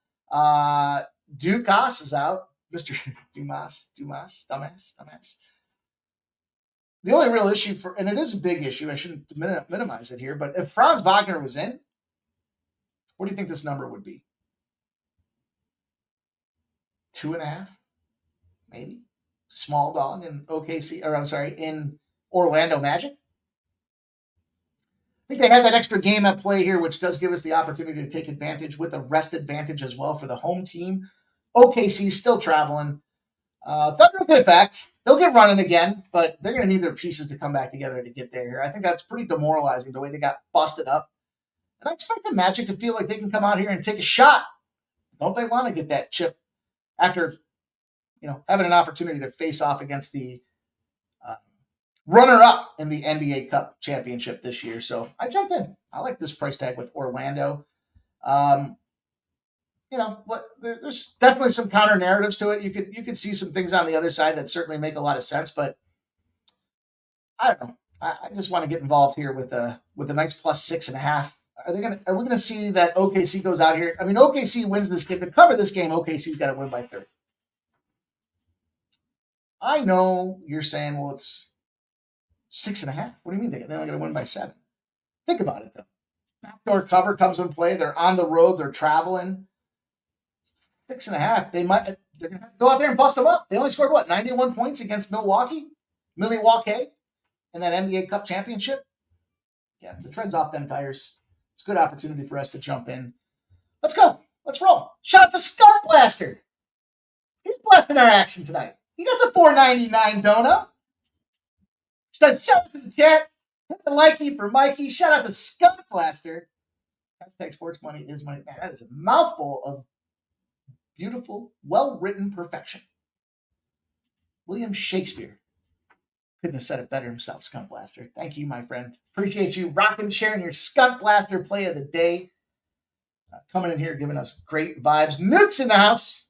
Dukas is out. Mr. Dumas. The only real issue and it is a big issue, I shouldn't minimize it here, but if Franz Wagner was in, what do you think this number would be? 2.5? Maybe? Small dog in in Orlando Magic? I think they had that extra game at play here, which does give us the opportunity to take advantage with a rest advantage as well for the home team. OKC still traveling. Thunder will get back. They'll get running again, but they're going to need their pieces to come back together to get there. I think that's pretty demoralizing, the way they got busted up. And I expect the Magic to feel like they can come out here and take a shot. Don't they want to get that chip after, having an opportunity to face off against the runner-up in the NBA Cup championship this year? So I jumped in. I like this price tag with Orlando. There's definitely some counter narratives to it. You could see some things on the other side that certainly make a lot of sense, but I don't know. I just want to get involved here with a nice plus 6.5. Are we going to see that OKC goes out here? I mean, OKC wins this game. To cover this game, OKC's got to win by 30. I know you're saying, well, it's 6.5. What do you mean they're only going to win by 7? Think about it, though. Backdoor cover comes in play. They're on the road. They're traveling. 6.5. They're going to have to go out there and bust them up. They only scored 91 points against Milwaukee in that NBA Cup championship. Yeah, the tread's off them tires. It's a good opportunity for us to jump in. Let's go. Let's roll. Shout out to Skunk Blaster. He's blasting our action tonight. He got the $4.99 donut. Shout out to the chat. Hit the likey for Mikey. Shout out to Skunk Blaster. Hashtag sports money is money. Man, that is a mouthful of beautiful, well-written perfection. William Shakespeare Couldn't have said it better himself, Skunk Blaster. Thank you, my friend. Appreciate you rocking, sharing your Skunk Blaster play of the day. Coming in here, giving us great vibes. Nuke's in the house.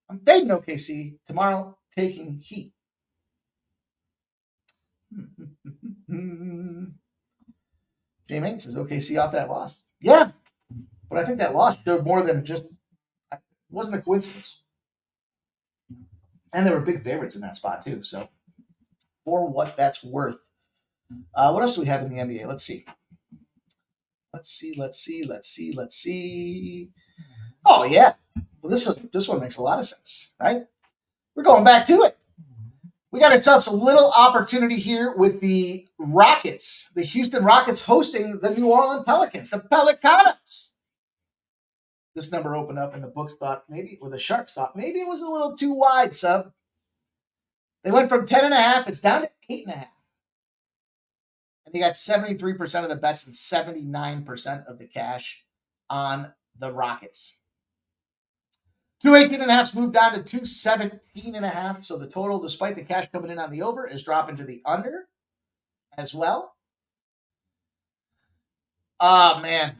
I'm fading OKC. Tomorrow, taking Heat. Jay Main says OKC off that loss. Yeah, but I think that loss showed more than just, it wasn't a coincidence. And they were big favorites in that spot, too. So, for what that's worth. What else do we have in the NBA? Let's see. Let's see. Oh, yeah. Well, this one makes a lot of sense, right? We're going back to it. We got ourselves a little opportunity here with the Rockets, the Houston Rockets hosting the New Orleans Pelicans, the Pelicanos. This number opened up in the book spot, maybe with a sharp stop. Maybe it was a little too wide, sub. They went from 10.5. It's down to 8.5. And they got 73% of the bets and 79% of the cash on the Rockets. 218.5s moved down to 217.5. So the total, despite the cash coming in on the over, is dropping to the under as well. Oh, man.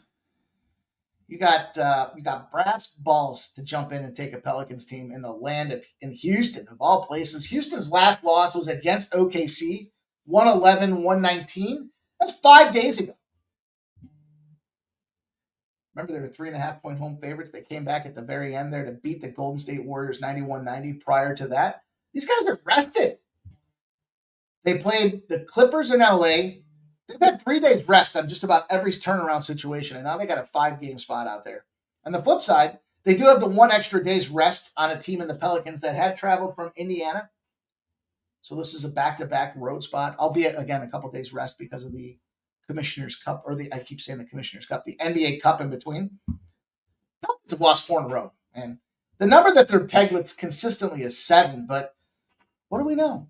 You got brass balls to jump in and take a Pelicans team in the land of in Houston, of all places. Houston's last loss was against OKC, 111-119. That's 5 days ago. Remember, they were 3.5-point home favorites. They came back at the very end there to beat the Golden State Warriors 91-90 prior to that. These guys are rested. They played the Clippers in LA. They've had 3 days rest on just about every turnaround situation, and now they got a 5-game spot out there. On the flip side, they do have the 1 extra day's rest on a team in the Pelicans that had traveled from Indiana. So this is a back-to-back road spot, albeit, again, a couple days rest because of the Commissioner's Cup, or I keep saying the Commissioner's Cup, the NBA Cup in between. Pelicans have lost 4 in a row, and the number that they're pegged with consistently is 7, but what do we know?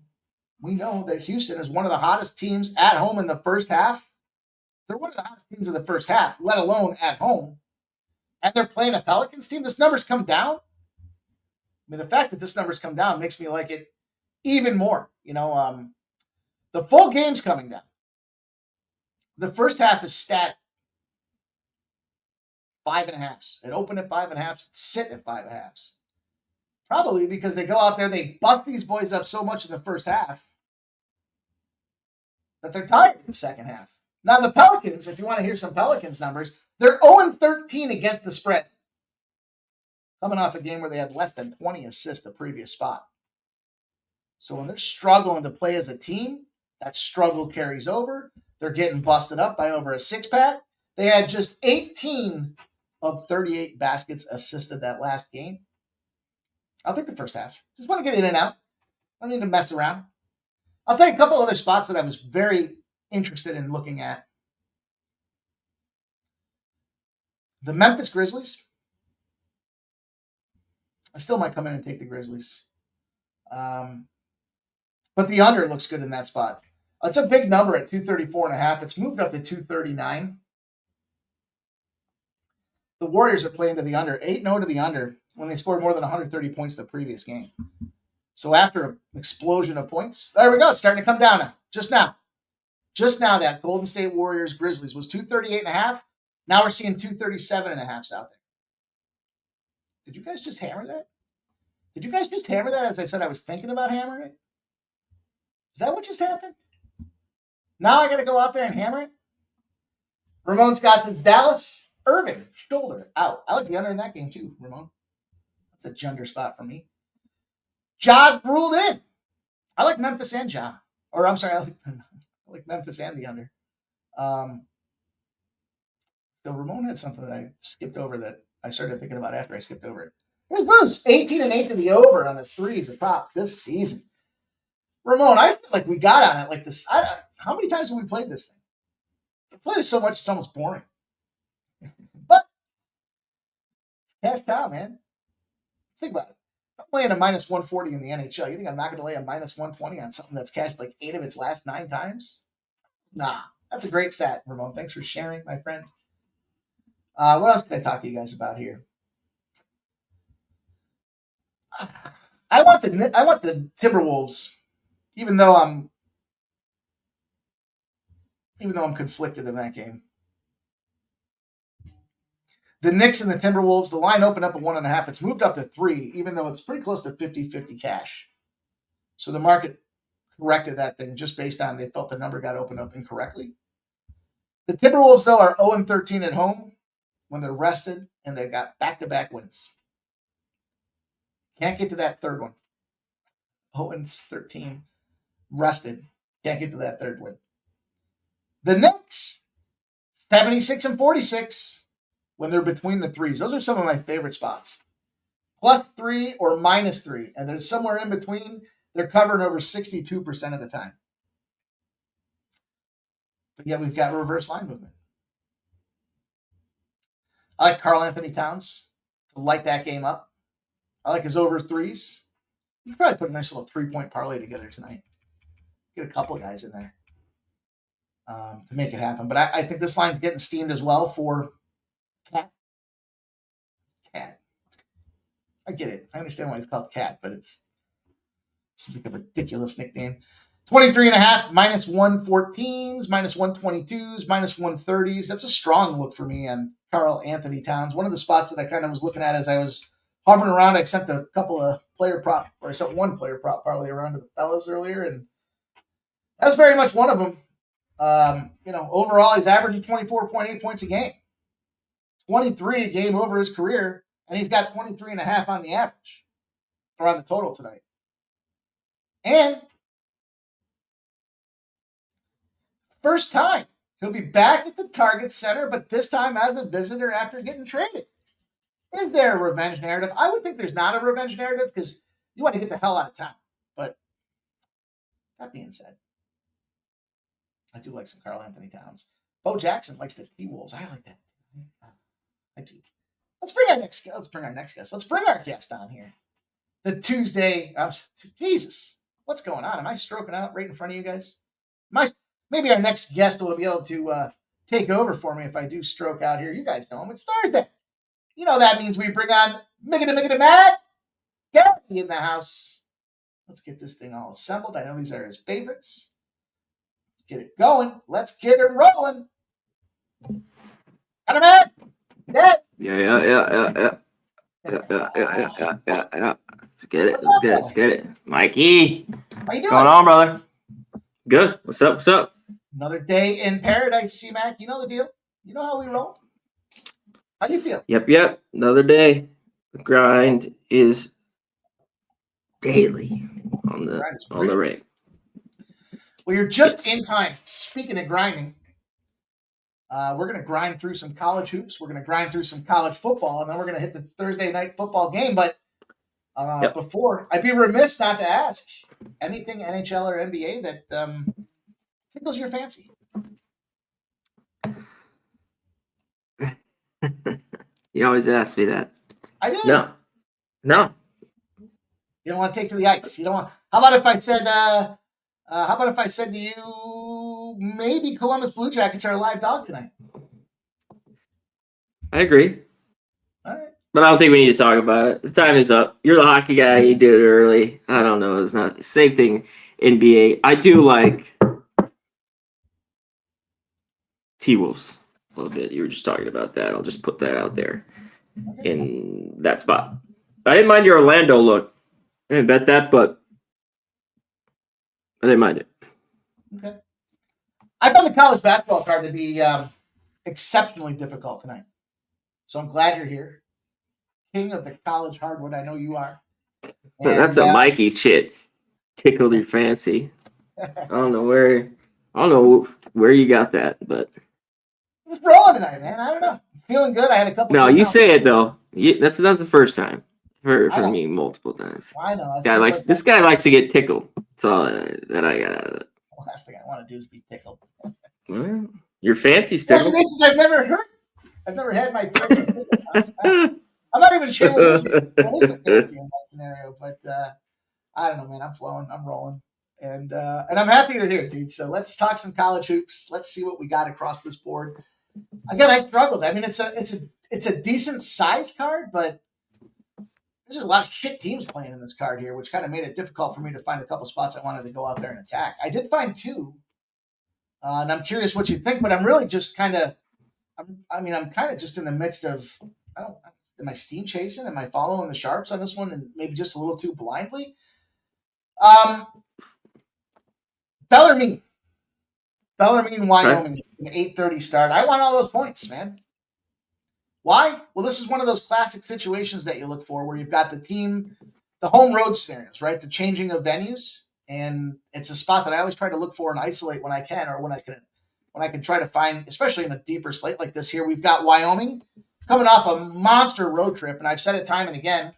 We know that Houston is one of the hottest teams at home in the first half. They're one of the hottest teams in the first half, let alone at home. And they're playing a Pelicans team. This number's come down. I mean, the fact that this number's come down makes me like it even more. You know, the full game's coming down. The first half is static. 5.5s. It opened at 5.5s. It's sitting at 5.5s. Probably because they go out there, they bust these boys up so much in the first half that they're tired in the second half. Now, the Pelicans, if you want to hear some Pelicans numbers, they're 0-13 against the spread. Coming off a game where they had less than 20 assists the previous spot. So when they're struggling to play as a team, that struggle carries over. They're getting busted up by over a 6-pack. They had just 18 of 38 baskets assisted that last game. I'll take the first half. Just want to get in and out. I don't need to mess around. I'll take a couple other spots that I was very interested in looking at. The Memphis Grizzlies. I still might come in and take the Grizzlies. But the under looks good in that spot. It's a big number at 234.5. It's moved up to 239. The Warriors are playing to the under. 8-0 to the under when they scored more than 130 points the previous game. So after an explosion of points, there we go. It's starting to come down now. Just now, that Golden State Warriors Grizzlies was 238.5. Now we're seeing 237.5s out there. Did you guys just hammer that? Did you guys just hammer that as I said I was thinking about hammering it? Is that what just happened? Now I got to go out there and hammer it? Ramon Scott says, Dallas, Irving, shoulder out. I like the under in that game too, Ramon. That's a gender spot for me. Ja's ruled in. I like Memphis and Ja. Or I'm sorry, I like Memphis and the under. So Ramon had something that I skipped over that I started thinking about after I skipped over it. Here's Moose, 18-8 to the over on his threes at top this season. Ramon, I feel like we got on it like this. How many times have we played this thing? I played it so much it's almost boring. But it's cash cow, man. Let's think about it. I'm playing a minus 140 in the NHL. You think I'm not going to lay a minus 120 on something that's cashed like 8 of its last 9 times? Nah, that's a great stat, Ramon. Thanks for sharing, my friend. What else can I talk to you guys about here? I want the Timberwolves even though I'm conflicted in that game. The Knicks and the Timberwolves, the line opened up at 1.5. It's moved up to 3, even though it's pretty close to 50-50 cash. So the market corrected that thing just based on they felt the number got opened up incorrectly. The Timberwolves, though, are 0-13 at home when they're rested, and they've got back-to-back wins. Can't get to that third one. 0-13, rested. Can't get to that third win. The Knicks, 76-46 when they're between the threes. Those are some of my favorite spots. +3 or -3, and there's somewhere in between. They're covering over 62% of the time. But yeah, we've got reverse line movement. I like Karl Anthony Towns to light that game up. I like his over threes. You could probably put a nice little 3-point parlay together tonight. Get a couple of guys in there to make it happen. But I think this line's getting steamed as well for Cat. I get it. I understand why it's called Cat, but it seems like a ridiculous nickname. 23.5, -114s, -122s, -130s. That's a strong look for me on Karl Anthony Towns. One of the spots that I kind of was looking at as I was hovering around, I sent a couple of player prop, or I sent one player prop parlay around to the fellas earlier, and that's very much one of them. Overall, he's averaging 24.8 points a game. 23 a game over his career, and he's got 23.5 on the average, or on the total tonight. And first time, he'll be back at the Target Center, but this time as a visitor after getting traded. Is there a revenge narrative? I would think there's not a revenge narrative because you want to get the hell out of town. But that being said, I do like some Karl Anthony Towns. Bo Jackson likes the T-Wolves. I like that. I do. Let's bring our next guest. Let's bring our guest on here. The Tuesday. Jesus, what's going on? Am I stroking out right in front of you guys? Maybe our next guest will be able to take over for me if I do stroke out here. You guys know him. It's Thursday. You know that means we bring on Miggity Matt Gary in the house. Let's get this thing all assembled. I know these are his favorites. Let's get it going. Let's get it rolling. Got him, man. Yeah. Let's get it. Mikey. How you doing? What's going on, brother? Good. What's up? Another day in paradise, C-Mac. You know the deal. You know how we roll. How do you feel? Yep. Another day. The grind is daily on the rig. Well, you're just in time. Speaking of grinding, we're going to grind through some college hoops. We're going to grind through some college football, and then we're going to hit the Thursday night football game. But before, I'd be remiss not to ask anything NHL or NBA that tickles your fancy. You always ask me that. I did. No. You don't want to take to the ice. You don't want. How about if I said to you, maybe Columbus Blue Jackets are a live dog tonight? I agree. All right. But I don't think we need to talk about it. The time is up. You're the hockey guy. You did it early. I don't know. It's not the same thing. NBA. I do like T-Wolves a little bit. You were just talking about that. I'll just put that out there in that spot. I didn't mind your Orlando look. I didn't bet that, but I didn't mind it. Okay. I found the college basketball card to be exceptionally difficult tonight. So I'm glad you're here. King of the college hardwood, I know you are. And, that's a Mikey shit. Tickled your fancy. I don't know where you got that, but I'm just rolling tonight, man. I don't know. I'm feeling good. I had a couple. No, you say it though. That's not the first time for me multiple times. I know. This guy likes to get tickled. That's all that I got out of it. The last thing I want to do is be tickled. Well, your fancy's tickled. I've never had my fancy tickled. I'm not even sure what is the fancy in that scenario, but I don't know, man. I'm flowing. I'm rolling. And I'm happy you're here, dude. So let's talk some college hoops. Let's see what we got across this board. Again, I struggled. I mean, it's a decent size card, but there's just a lot of shit teams playing in this card here, which kind of made it difficult for me to find a couple spots I wanted to go out there and attack. I did find two, and I'm curious what you think, but I'm really just kind of, I'm kind of just in the midst of, am I steam chasing? Am I following the sharps on this one and maybe just a little too blindly? Bellarmine, Wyoming, is an 8:30 start. I want all those points, man. Why? Well, this is one of those classic situations that you look for where you've got the home road scenarios, right? The changing of venues. And it's a spot that I always try to look for and isolate when I can, or when I can try to find, especially in a deeper slate like this here. We've got Wyoming coming off a monster road trip. And I've said it time and again,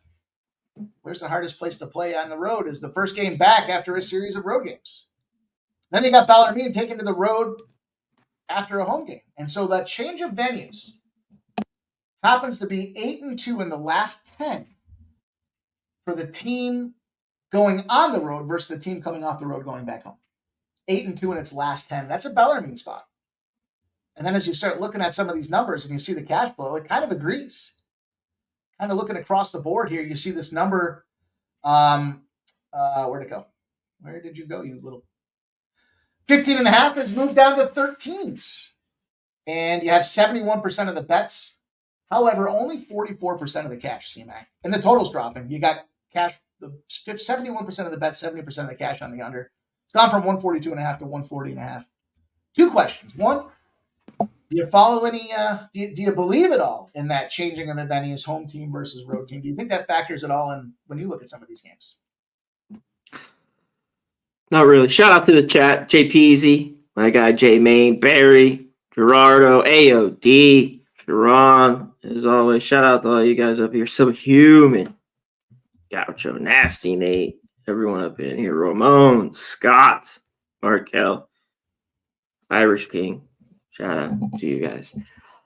where's the hardest place to play on the road is the first game back after a series of road games. Then you got Bellarmine taken to the road after a home game. And so that change of venues happens to be 8-2 in the last 10 for the team going on the road versus the team coming off the road going back home. 8-2 in its last 10. That's a Bellarmine spot. And then as you start looking at some of these numbers and you see the cash flow, it kind of agrees. Kind of looking across the board here, you see this number. Where'd it go? Where did you go, you little? 15.5 has moved down to 13s. And you have 71% of the bets. However, only 44% of the cash, C-Mac. And the total's dropping. You got cash, 71% of the bets, 70% of the cash on the under. It's gone from 142.5 to 140.5. Two questions. One, do you follow any, do you believe at all in that changing of the venues, home team versus road team? Do you think that factors at all in when you look at some of these games? Not really. Shout out to the chat. J Peasy, my guy J Main, Barry, Gerardo, AOD, Sharon, as always. Shout out to all you guys up here. Subhuman, Gaucho, Nasty Nate, everyone up in here. Ramon, Scott, Markel, Irish King. Shout out to you guys.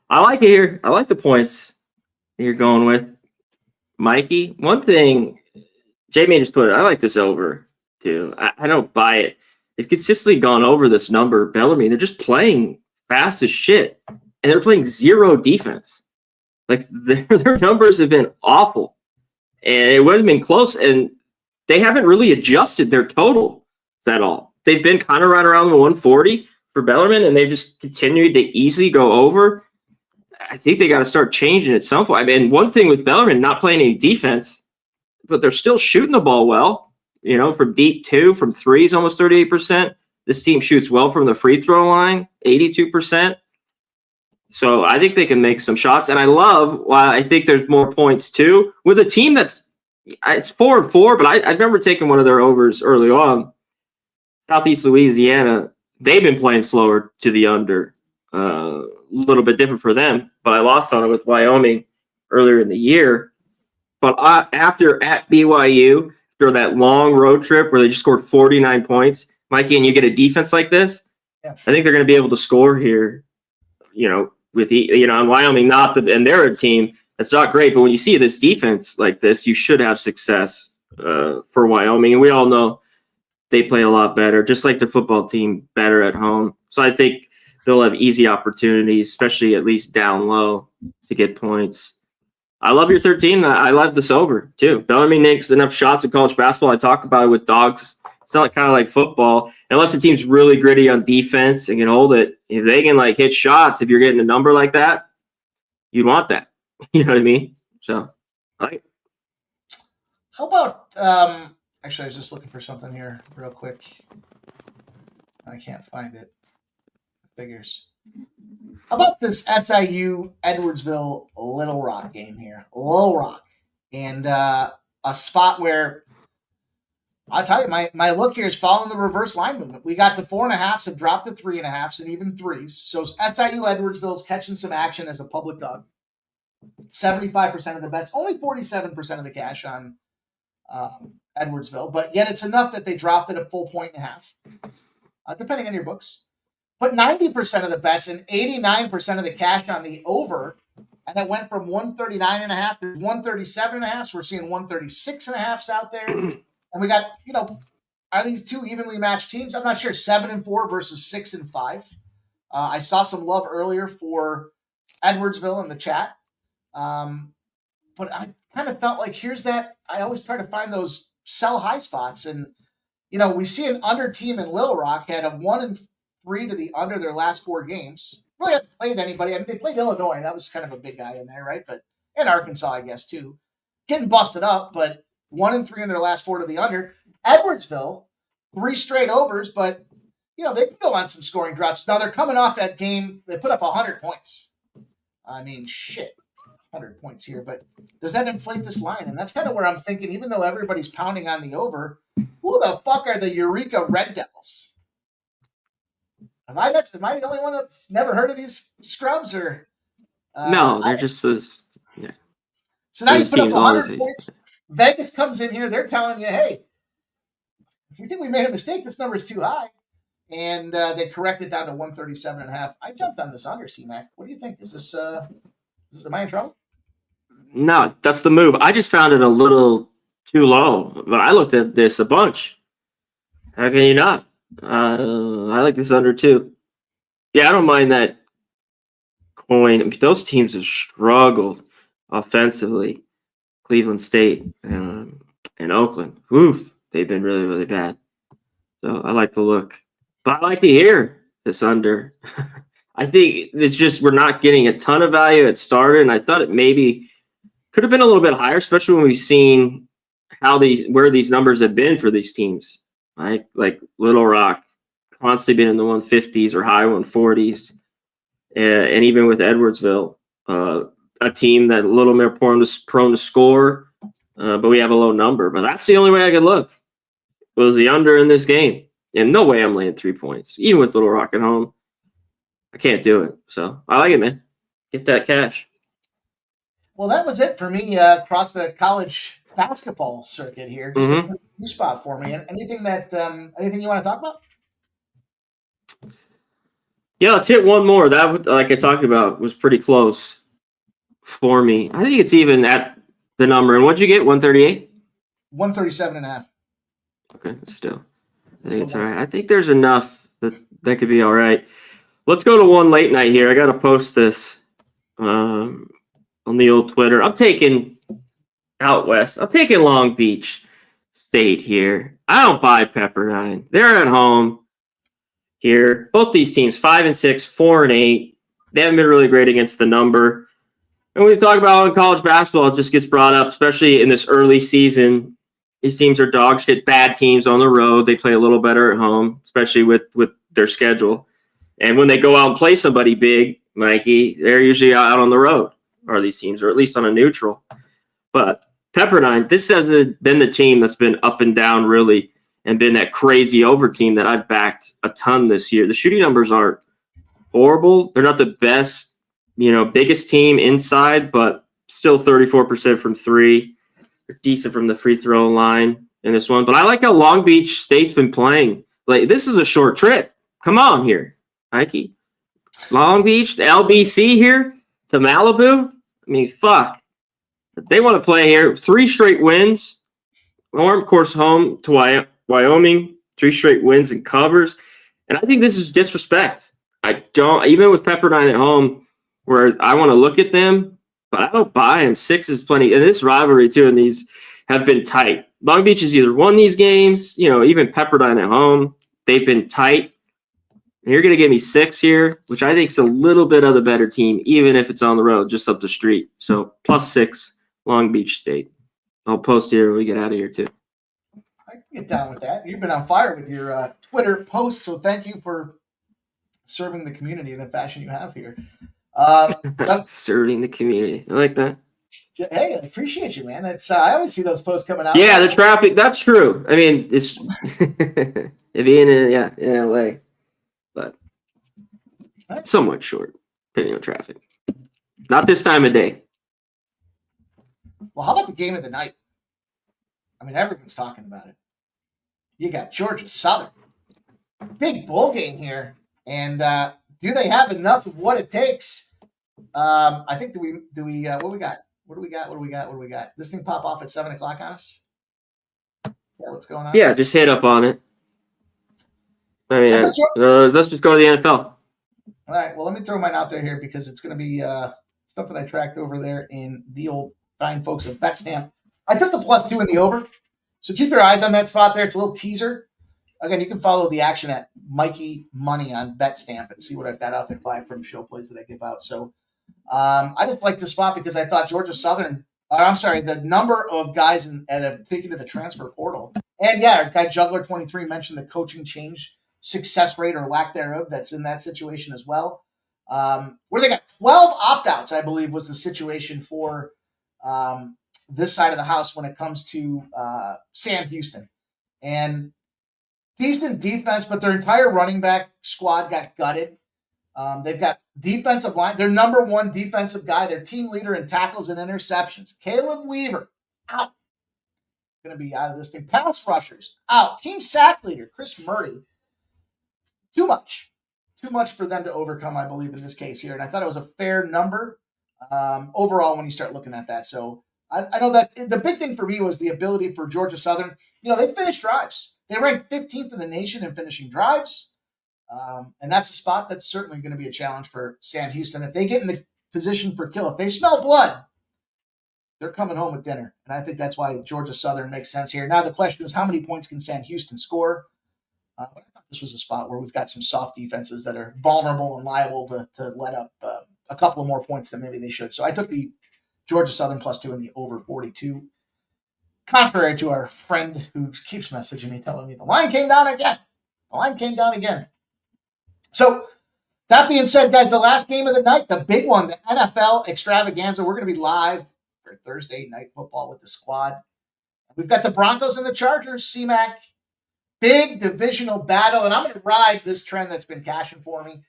I like it here. I like the points that you're going with. Mikey, one thing, J Main just put it, I like this over too. I don't buy it. They've consistently gone over this number. Bellarmine, they're just playing fast as shit. And they're playing zero defense. Like their numbers have been awful. And it would have been close. And they haven't really adjusted their total at all. They've been kind of right around the 140 for Bellarmine, and they've just continued to easily go over. I think they got to start changing at some point. I mean, one thing with Bellarmine, not playing any defense, but they're still shooting the ball well. You know, from deep two, from threes, almost 38%. This team shoots well from the free throw line, 82%. So I think they can make some shots. And I love why I think there's more points too. With a team it's 4-4, but I remember taking one of their overs early on. Southeast Louisiana, they've been playing slower to the under. A little bit different for them, but I lost on it with Wyoming earlier in the year. But after at BYU, after that long road trip where they just scored 49 points, Mikey, and you get a defense like this, I think they're going to be able to score here, with and Wyoming, and they're a team that's not great, but when you see this defense like this, you should have success for Wyoming. And we all know they play a lot better, just like the football team, better at home. So I think they'll have easy opportunities, especially at least down low, to get points. I love your 13. I love this over, too. Bellarmine makes enough shots in college basketball. I talk about it with dogs. It's not kind of like football. Unless the team's really gritty on defense and can hold it, if they can, hit shots, if you're getting a number like that, you'd want that. You know what I mean? So, right. How about actually, I was just looking for something here real quick. I can't find it. Figures. How about this SIU Edwardsville Little Rock game here? Little Rock. And a spot where I'll tell you, my look here is following the reverse line movement. We got the 4.5s have dropped to 3.5s and even 3s. So SIU Edwardsville's catching some action as a public dog. 75% of the bets, only 47% of the cash on Edwardsville, but yet it's enough that they dropped it a full 1.5, depending on your books. But 90% of the bets and 89% of the cash on the over, and it went from 139.5 to 137.5. So we're seeing 136.5s out there. And we got, are these two evenly matched teams? I'm not sure. 7-4 versus 6-5. I saw some love earlier for Edwardsville in the chat. But kind of felt like here's that. I always try to find those sell high spots, and we see an under team in Little Rock had a 1-3 to the under their last 4 games. Really haven't played anybody. I mean, they played Illinois. That was kind of a big guy in there, right? But and Arkansas, I guess, too. Getting busted up, but 1-3 in their last 4 to the under. Edwardsville, 3 straight overs, but they can go on some scoring droughts. Now they're coming off that game. They put up 100 points. I mean, shit, 100 points here. But does that inflate this line? And that's kind of where I'm thinking, even though everybody's pounding on the over, who the fuck are the Eureka Red Devils? Am I the only one that's never heard of these scrubs? Or no, they're just those. Yeah. So now you put up 100 points. Vegas comes in here. They're telling you, hey, if you think we made a mistake, this number is too high. And they corrected down to 137.5. I jumped on this under, C-Mac. What do you think? Is this am I in trouble? No, that's the move. I just found it a little too low, but I looked at this a bunch. How can you not? I like this under too. Yeah, I don't mind that coin. I mean, those teams have struggled offensively. Cleveland State and Oakland. Oof, they've been really, really bad. So I like the look. But I like to hear this under. I think it's just we're not getting a ton of value at starter, and I thought it maybe could have been a little bit higher, especially when we've seen where these numbers have been for these teams. Right? Like Little Rock, constantly been in the 150s or high 140s, and even with Edwardsville, a team that a little more prone to score, but we have a low number. But that's the only way I could look was the under in this game. And no way I'm laying 3 points, even with Little Rock at home. I can't do it. So I like it, man. Get that cash. Well, that was it for me across the college basketball circuit here. Just a quick new spot for me. Anything you want to talk about? Yeah, let's hit one more. That, like I talked about, was pretty close for me. I think it's even at the number. And what'd you get? 138? 137.5. Okay, still. I think it's all right. I think there's enough that could be all right. Let's go to one late night here. I got to post this on the old Twitter. I'm taking out west. I'm taking Long Beach State here. I don't buy Pepperdine. They're at home here. Both these teams, 5-6, 4-8. They haven't been really great against the number. And we talk about in college basketball, it just gets brought up, especially in this early season. These teams are dog shit, bad teams on the road. They play a little better at home, especially with their schedule. And when they go out and play somebody big, Mikey, they're usually out on the road, or these teams, or at least on a neutral. But Pepperdine, this has been the team that's been up and down really and been that crazy over team that I've backed a ton this year. The shooting numbers aren't horrible. They're not the best, biggest team inside, but still 34% from three. They're decent from the free throw line in this one. But I like how Long Beach State's been playing. Like, this is a short trip. Come on here, Mikey. Long Beach, the LBC here to Malibu. I mean, fuck. They want to play here. 3 straight wins. Or, of course, home to Wyoming. 3 straight wins and covers. And I think this is disrespect. Even with Pepperdine at home, where I want to look at them, but I don't buy them. 6 is plenty. And this rivalry, too, and these have been tight. Long Beach has either won these games, even Pepperdine at home, they've been tight. And you're going to give me 6 here, which I think is a little bit of the better team, even if it's on the road, just up the street. So +6, Long Beach State. I'll post here when we get out of here, too. I can get down with that. You've been on fire with your Twitter posts, so thank you for serving the community in the fashion you have here. Serving the community. I like that. Hey, I appreciate you, man. It's I always see those posts coming out. Yeah, the traffic. That's true. I mean, it's it'd be in LA, but somewhat short, depending on traffic. Not this time of day. Well, how about the game of the night? I mean, everyone's talking about it. You got Georgia Southern, big bowl game here, and do they have enough of what it takes? I think do we what we got? What do we got? This thing pop off at 7:00 on us? Is that what's going on? Yeah, just hit up on it. I mean, let's just go to the NFL. All right. Well, let me throw mine out there here because it's going to be something I tracked over there in the old fine folks at BetStamp. I took the +2 in the over. So keep your eyes on that spot there. It's a little teaser. Again, you can follow the action at Mikey Money on BetStamp and see what I've got out there live from show plays that I give out. So I just like the spot because I thought Georgia Southern, the number of guys that have taken to the transfer portal. And yeah, guy Juggler 23 mentioned the coaching change success rate or lack thereof that's in that situation as well. Where they got 12 opt-outs, I believe, was the situation for this side of the house when it comes to Sam Houston. And decent defense, but their entire running back squad got gutted. They've got defensive line. Their number one defensive guy, their team leader in tackles and interceptions, Caleb Weaver, out. Going to be out of this thing. Pass rushers, out. Team sack leader, Chris Murray. Too much for them to overcome, I believe, in this case here. And I thought it was a fair number overall when you start looking at that. So I know that the big thing for me was the ability for Georgia Southern. They finished drives. They ranked 15th in the nation in finishing drives. And that's a spot that's certainly going to be a challenge for Sam Houston. If they get in the position for kill, if they smell blood, they're coming home with dinner. And I think that's why Georgia Southern makes sense here. Now the question is, how many points can Sam Houston score? But I thought this was a spot where we've got some soft defenses that are vulnerable and liable to let up a couple of more points than maybe they should. So I took the Georgia Southern +2 in the over 42. Contrary to our friend who keeps messaging me, telling me the line came down again. The line came down again. So that being said, guys, the last game of the night, the big one, the NFL extravaganza. We're going to be live for Thursday night football with the squad. We've got the Broncos and the Chargers, CMAC. Big divisional battle, and I'm going to ride this trend that's been cashing for me.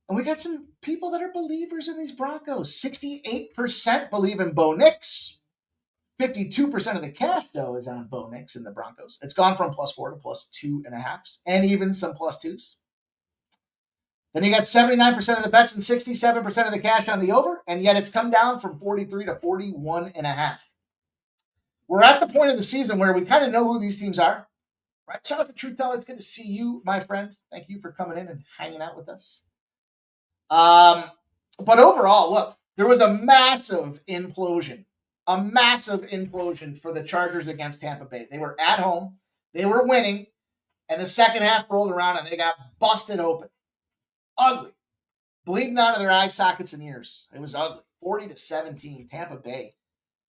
And we got some people that are believers in these Broncos. 68% believe in Bo Nix. 52% of the cash, though, is on Bo Nix in the Broncos. It's gone from +4 to +2.5, and even some +2s. Then you got 79% of the bets and 67% of the cash on the over, and yet it's come down from 43 to 41.5. We're at the point of the season where we kind of know who these teams are. Right? Shout out to Truth Teller. It's good to see you, my friend. Thank you for coming in and hanging out with us. But overall, look, there was a massive implosion for the Chargers against Tampa Bay. They were at home. They were winning. And the second half rolled around and they got busted open. Ugly. Bleeding out of their eye sockets and ears. It was ugly. 40-17, Tampa Bay.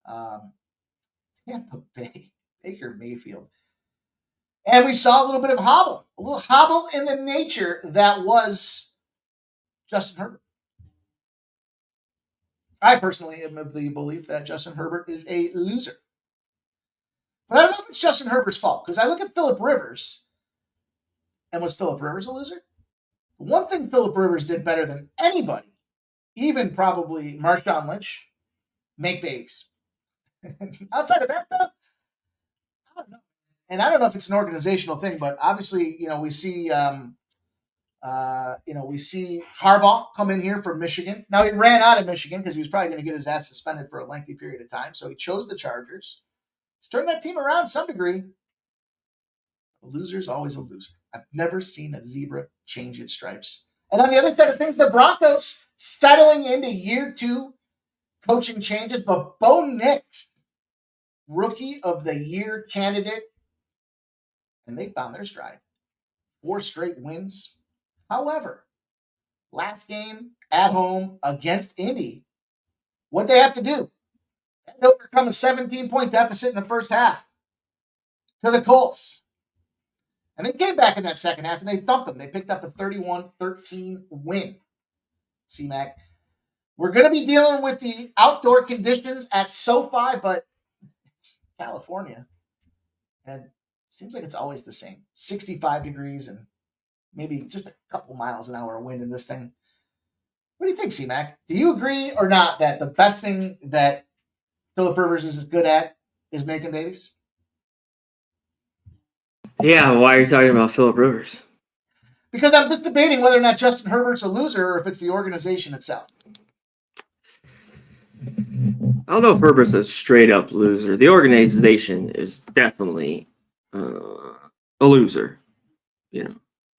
Tampa Bay. Baker Mayfield. And we saw a little bit of hobble. A little hobble in the nature that was Justin Herbert. I personally am of the belief that Justin Herbert is a loser. But I don't know if it's Justin Herbert's fault, because I look at Phillip Rivers, and was Phillip Rivers a loser? One thing Phillip Rivers did better than anybody, even probably Marshawn Lynch, make babies. Outside of that, though, I don't know. And I don't know if it's an organizational thing, but obviously, we see we see Harbaugh come in here from Michigan. Now, he ran out of Michigan because he was probably going to get his ass suspended for a lengthy period of time. So he chose the Chargers. He's turned that team around to some degree. A loser's always a loser. I've never seen a zebra change its stripes. And on the other side of things, the Broncos settling into year 2 coaching changes. But Bo Nix, rookie of the year candidate, and they found their stride. 4 straight wins. However, last game at home against Indy, what'd they have to do? They had to overcome a 17-point deficit in the first half to the Colts. And they came back in that second half and they thumped them. They picked up a 31-13 win. CMAC. We're going to be dealing with the outdoor conditions at SoFi, but it's California. And it seems like it's always the same. 65 degrees and maybe just a couple miles an hour wind in this thing. What do you think, CMAC? Do you agree or not that the best thing that Phillip Rivers is good at is making babies? Yeah, why are you talking about Phillip Rivers? Because I'm just debating whether or not Justin Herbert's a loser or if it's the organization itself. I don't know if Herbert's a straight-up loser. The organization is definitely a loser,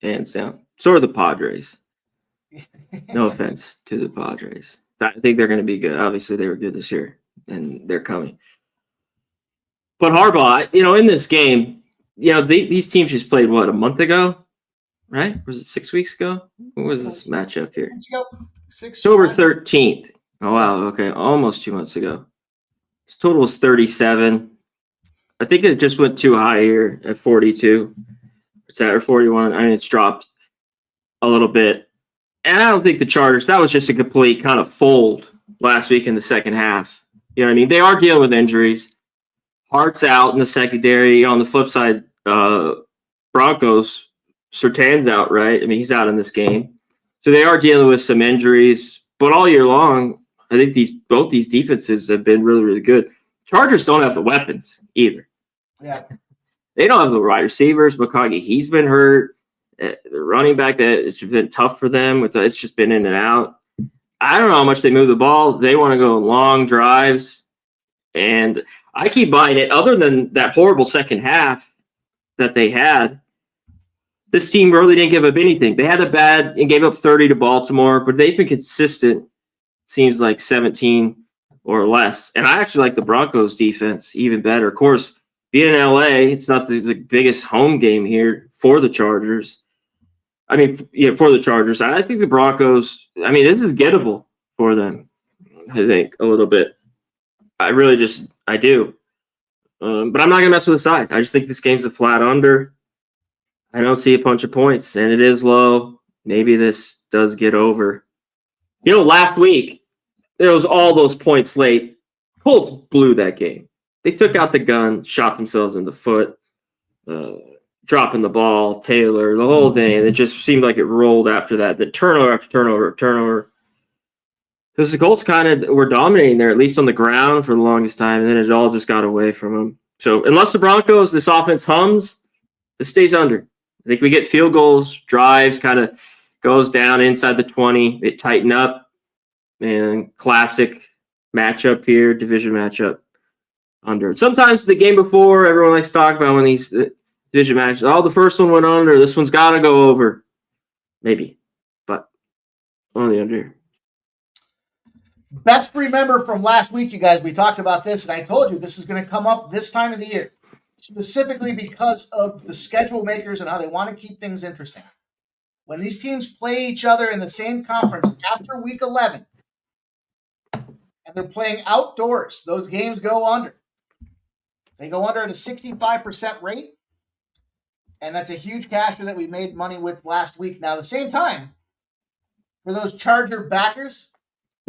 hands down. So are the Padres. No offense to the Padres. I think they're going to be good. Obviously, they were good this year. and they're coming. But Harbaugh, in this game, these teams just played, what, a month ago? Right? Was it 6 weeks ago? What was this matchup here? October 13th. Oh, wow. Okay. Almost 2 months ago. His total was 37. I think it just went too high here at 42. It's at 41. I mean, it's dropped a little bit. And I don't think the Chargers, that was just a complete kind of fold last week in the second half. You know what I mean? They are dealing with injuries. Hart's out in the secondary. On the flip side, Broncos, Surtain's out, right? I mean, he's out in this game. So they are dealing with some injuries. But all year long, I think both these defenses have been really, really good. Chargers don't have the weapons either. Yeah. They don't have the wide receivers. McConkey, he's been hurt. The running back, it's been tough for them. It's just been in and out. I don't know how much they move the ball. They want to go long drives. And I keep buying it. Other than that horrible second half that they had, this team really didn't give up anything. They had a bad and gave up 30 to Baltimore, but they've been consistent. Seems like 17 or less. And I actually like the Broncos defense even better. Of course, being in LA, it's not the biggest home game here for the Chargers. I mean, yeah, for the Chargers. I think the Broncos, I mean, this is gettable for them, I think, a little bit. I do. But I'm not going to mess with the side. I just think this game's a flat under. I don't see a bunch of points, and it is low. Maybe this does get over. Last week, there was all those points late. Colts blew that game. They took out the gun, shot themselves in the foot, dropping the ball, Taylor, the whole thing. And it just seemed like it rolled after that. The turnover after turnover. Because the Colts kind of were dominating there, at least on the ground for the longest time, and then it all just got away from them. So unless the Broncos, this offense hums, this stays under. I think we get field goals, drives, kind of goes down inside the 20. It tighten up, and classic matchup here, division matchup under. Sometimes the game before, everyone likes to talk about when these division matches, the first one went under, this one's got to go over. Maybe, but on the under. Best remember from last week, you guys, we talked about this, and I told you this is going to come up this time of the year, specifically because of the schedule makers and how they want to keep things interesting. When these teams play each other in the same conference after week 11, and they're playing outdoors, those games go under. They go under at a 65% rate, and that's a huge casher that we made money with last week. Now, at the same time, for those Charger backers,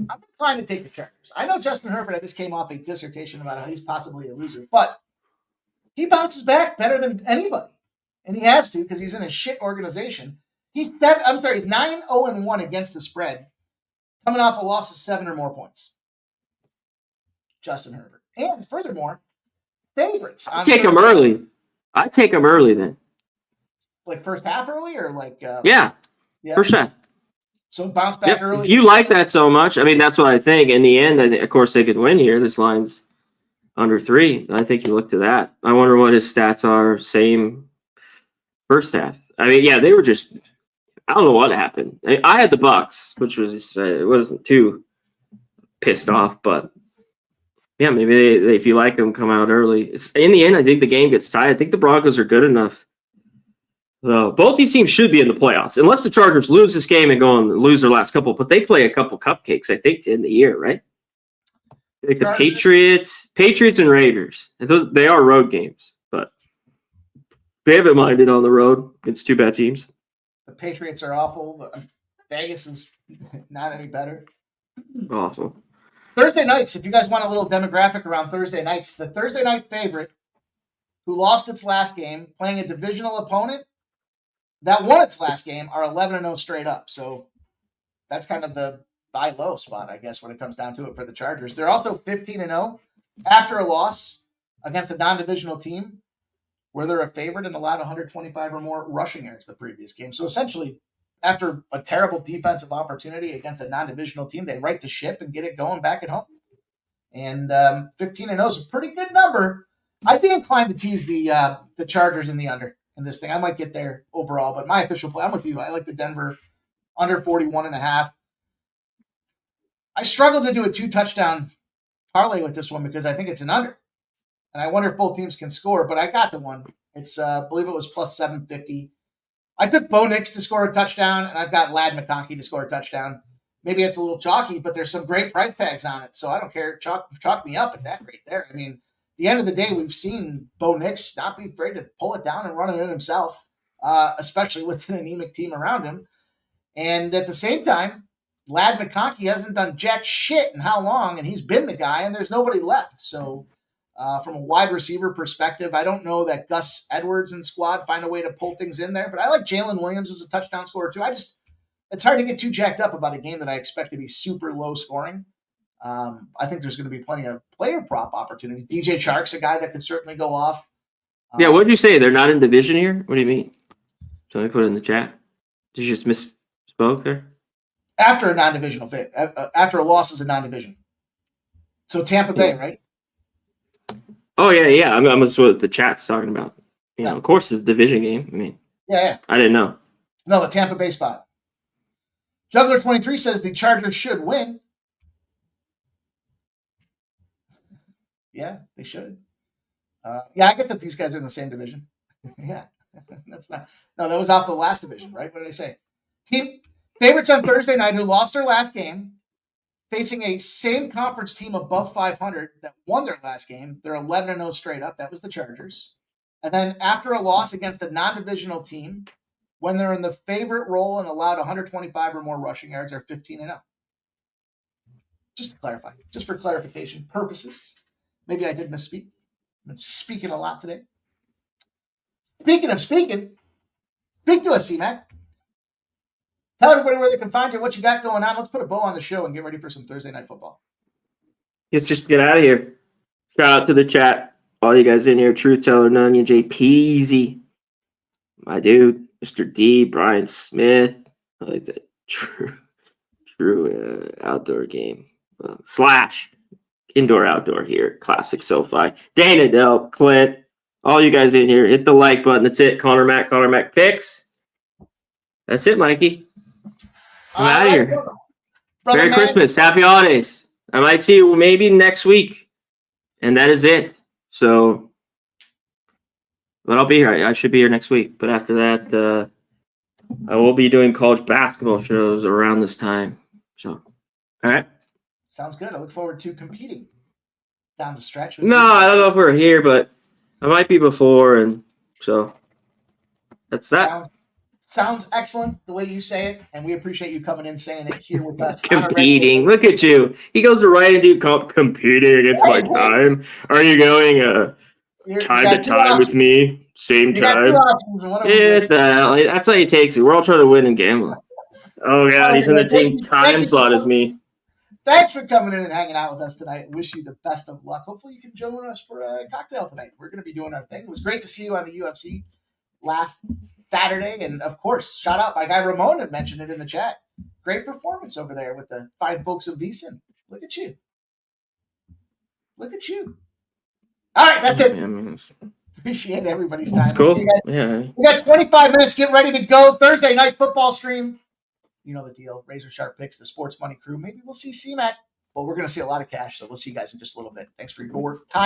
I'm inclined to take the Chargers. I know Justin Herbert just came off a dissertation about how he's possibly a loser, but he bounces back better than anybody, and he has to because he's in a shit organization. He's 9-0-1 against the spread, coming off a loss of 7 or more points. Justin Herbert, and furthermore, favorites. I take him early. I take him early then. Like first half early, or like yeah, first half. So bounce back early. If you like that so much, I mean, that's what I think. In the end, of course, they could win here. This line's under 3. I think you look to that. I wonder what his stats are. Same first half. I mean, yeah, they were just. I don't know what happened. I had the Bucks, which was it wasn't too pissed off, but yeah, maybe they if you like them, come out early. In the end, I think the game gets tied. I think the Broncos are good enough. Though both these teams should be in the playoffs, unless the Chargers lose this game and go and lose their last couple. But they play a couple cupcakes, I think, to end the year, right? Like the Patriots and Raiders. They are road games, but they haven't minded on the road against 2 bad teams. The Patriots are awful. Vegas is not any better. Awful. Thursday nights, if you guys want a little demographic around Thursday nights, the Thursday night favorite who lost its last game, playing a divisional opponent that won its last game, are 11-0 straight up. So that's kind of the buy low spot, I guess, when it comes down to it for the Chargers. They're also 15-0 after a loss against a non-divisional team where they're a favorite and allowed 125 or more rushing yards the previous game. So essentially, after a terrible defensive opportunity against a non-divisional team, they right the ship and get it going back at home. And 15-0 is a pretty good number. I'd be inclined to tease the Chargers in the under in this thing. I might get there overall, but my official play, I'm with you. I like the Denver under 41.5. I struggled to do a 2-touchdown parlay with this one because I think it's an under. And I wonder if both teams can score, but I got the one. It's, I believe it was plus 750. I took Bo Nix to score a touchdown, and I've got Ladd McConkey to score a touchdown. Maybe it's a little chalky, but there's some great price tags on it, so I don't care. Chalk me up at that rate there. I mean, at the end of the day, we've seen Bo Nix not be afraid to pull it down and run it in himself, especially with an anemic team around him. And at the same time, Ladd McConkey hasn't done jack shit in how long, and he's been the guy, and there's nobody left. So from a wide receiver perspective, I don't know that Gus Edwards and squad find a way to pull things in there, but I like Jalen Williams as a touchdown scorer too. It's hard to get too jacked up about a game that I expect to be super low scoring. I think there's going to be plenty of player prop opportunity. DJ Chark's a guy that could certainly go off. Yeah, what did you say? They're not in division here? What do you mean? So let me put it in the chat. Did you just misspoke there? After a non-divisional fit, after a loss is a non-division. So Tampa Bay, right? Oh yeah. I mean, that's what the chat's talking about. You know, of course, it's a division game. I mean, yeah. I didn't know. No, the Tampa Bay spot. Juggler 23 says the Chargers should win. Yeah, they should. Yeah, I get that these guys are in the same division. Yeah, that's not. No, that was off the last division, right? What did I say? Team favorites on Thursday night who lost their last game, facing a same conference team above 500 that won their last game. They're 11-0 straight up. That was the Chargers. And then after a loss against a non-divisional team, when they're in the favorite role and allowed 125 or more rushing yards, they're 15-0. Just to clarify, just for clarification purposes. Maybe I did misspeak. I've been speaking a lot today. Speaking of speaking, speak to us, C-Mac. Tell everybody where they can find you, what you got going on. Let's put a bow on the show and get ready for some Thursday night football. Let's just get out of here. Shout out to the chat. All you guys in here, Truth Teller, Nunyan, J. Peasy, my dude, Mr. D, Brian Smith. I like that true outdoor game. Slash indoor outdoor here. Classic SoFi. Dana Delp, Clint, all you guys in here, hit the like button. That's it. Connor Mac picks. That's it, Mikey. I'm out of here. Merry Christmas. Happy holidays. I might see you maybe next week. And that is it. So, but I'll be here. I should be here next week. But after that, I will be doing college basketball shows around this time. So, all right. Sounds good. I look forward to competing down the stretch. No, I don't know if we're here, but I might be before. And so that's that. Sounds excellent the way you say it, and we appreciate you coming in saying it here with us. Competing. Look at you. He goes to write and do competing against my time. Are you going time to time with me? Same time. That's how he takes it. We're all trying to win in gambling. Oh, God, he's in the same time slot as me. Thanks for coming in and hanging out with us tonight. Wish you the best of luck. Hopefully you can join us for a cocktail tonight. We're going to be doing our thing. It was great to see you on the UFC last Saturday, and of course, shout out my guy Ramon had mentioned it in the chat. Great performance over there with the fine folks of VSiN. Look at you. All right, that's it. Appreciate everybody's time. That's cool. Yeah. We got 25 minutes. Get ready to go. Thursday night football stream. You know the deal. Razor Sharp Picks, the Sports Money Crew. Maybe we'll see CMAC, but we're going to see a lot of cash, so we'll see you guys in just a little bit. Thanks for your time.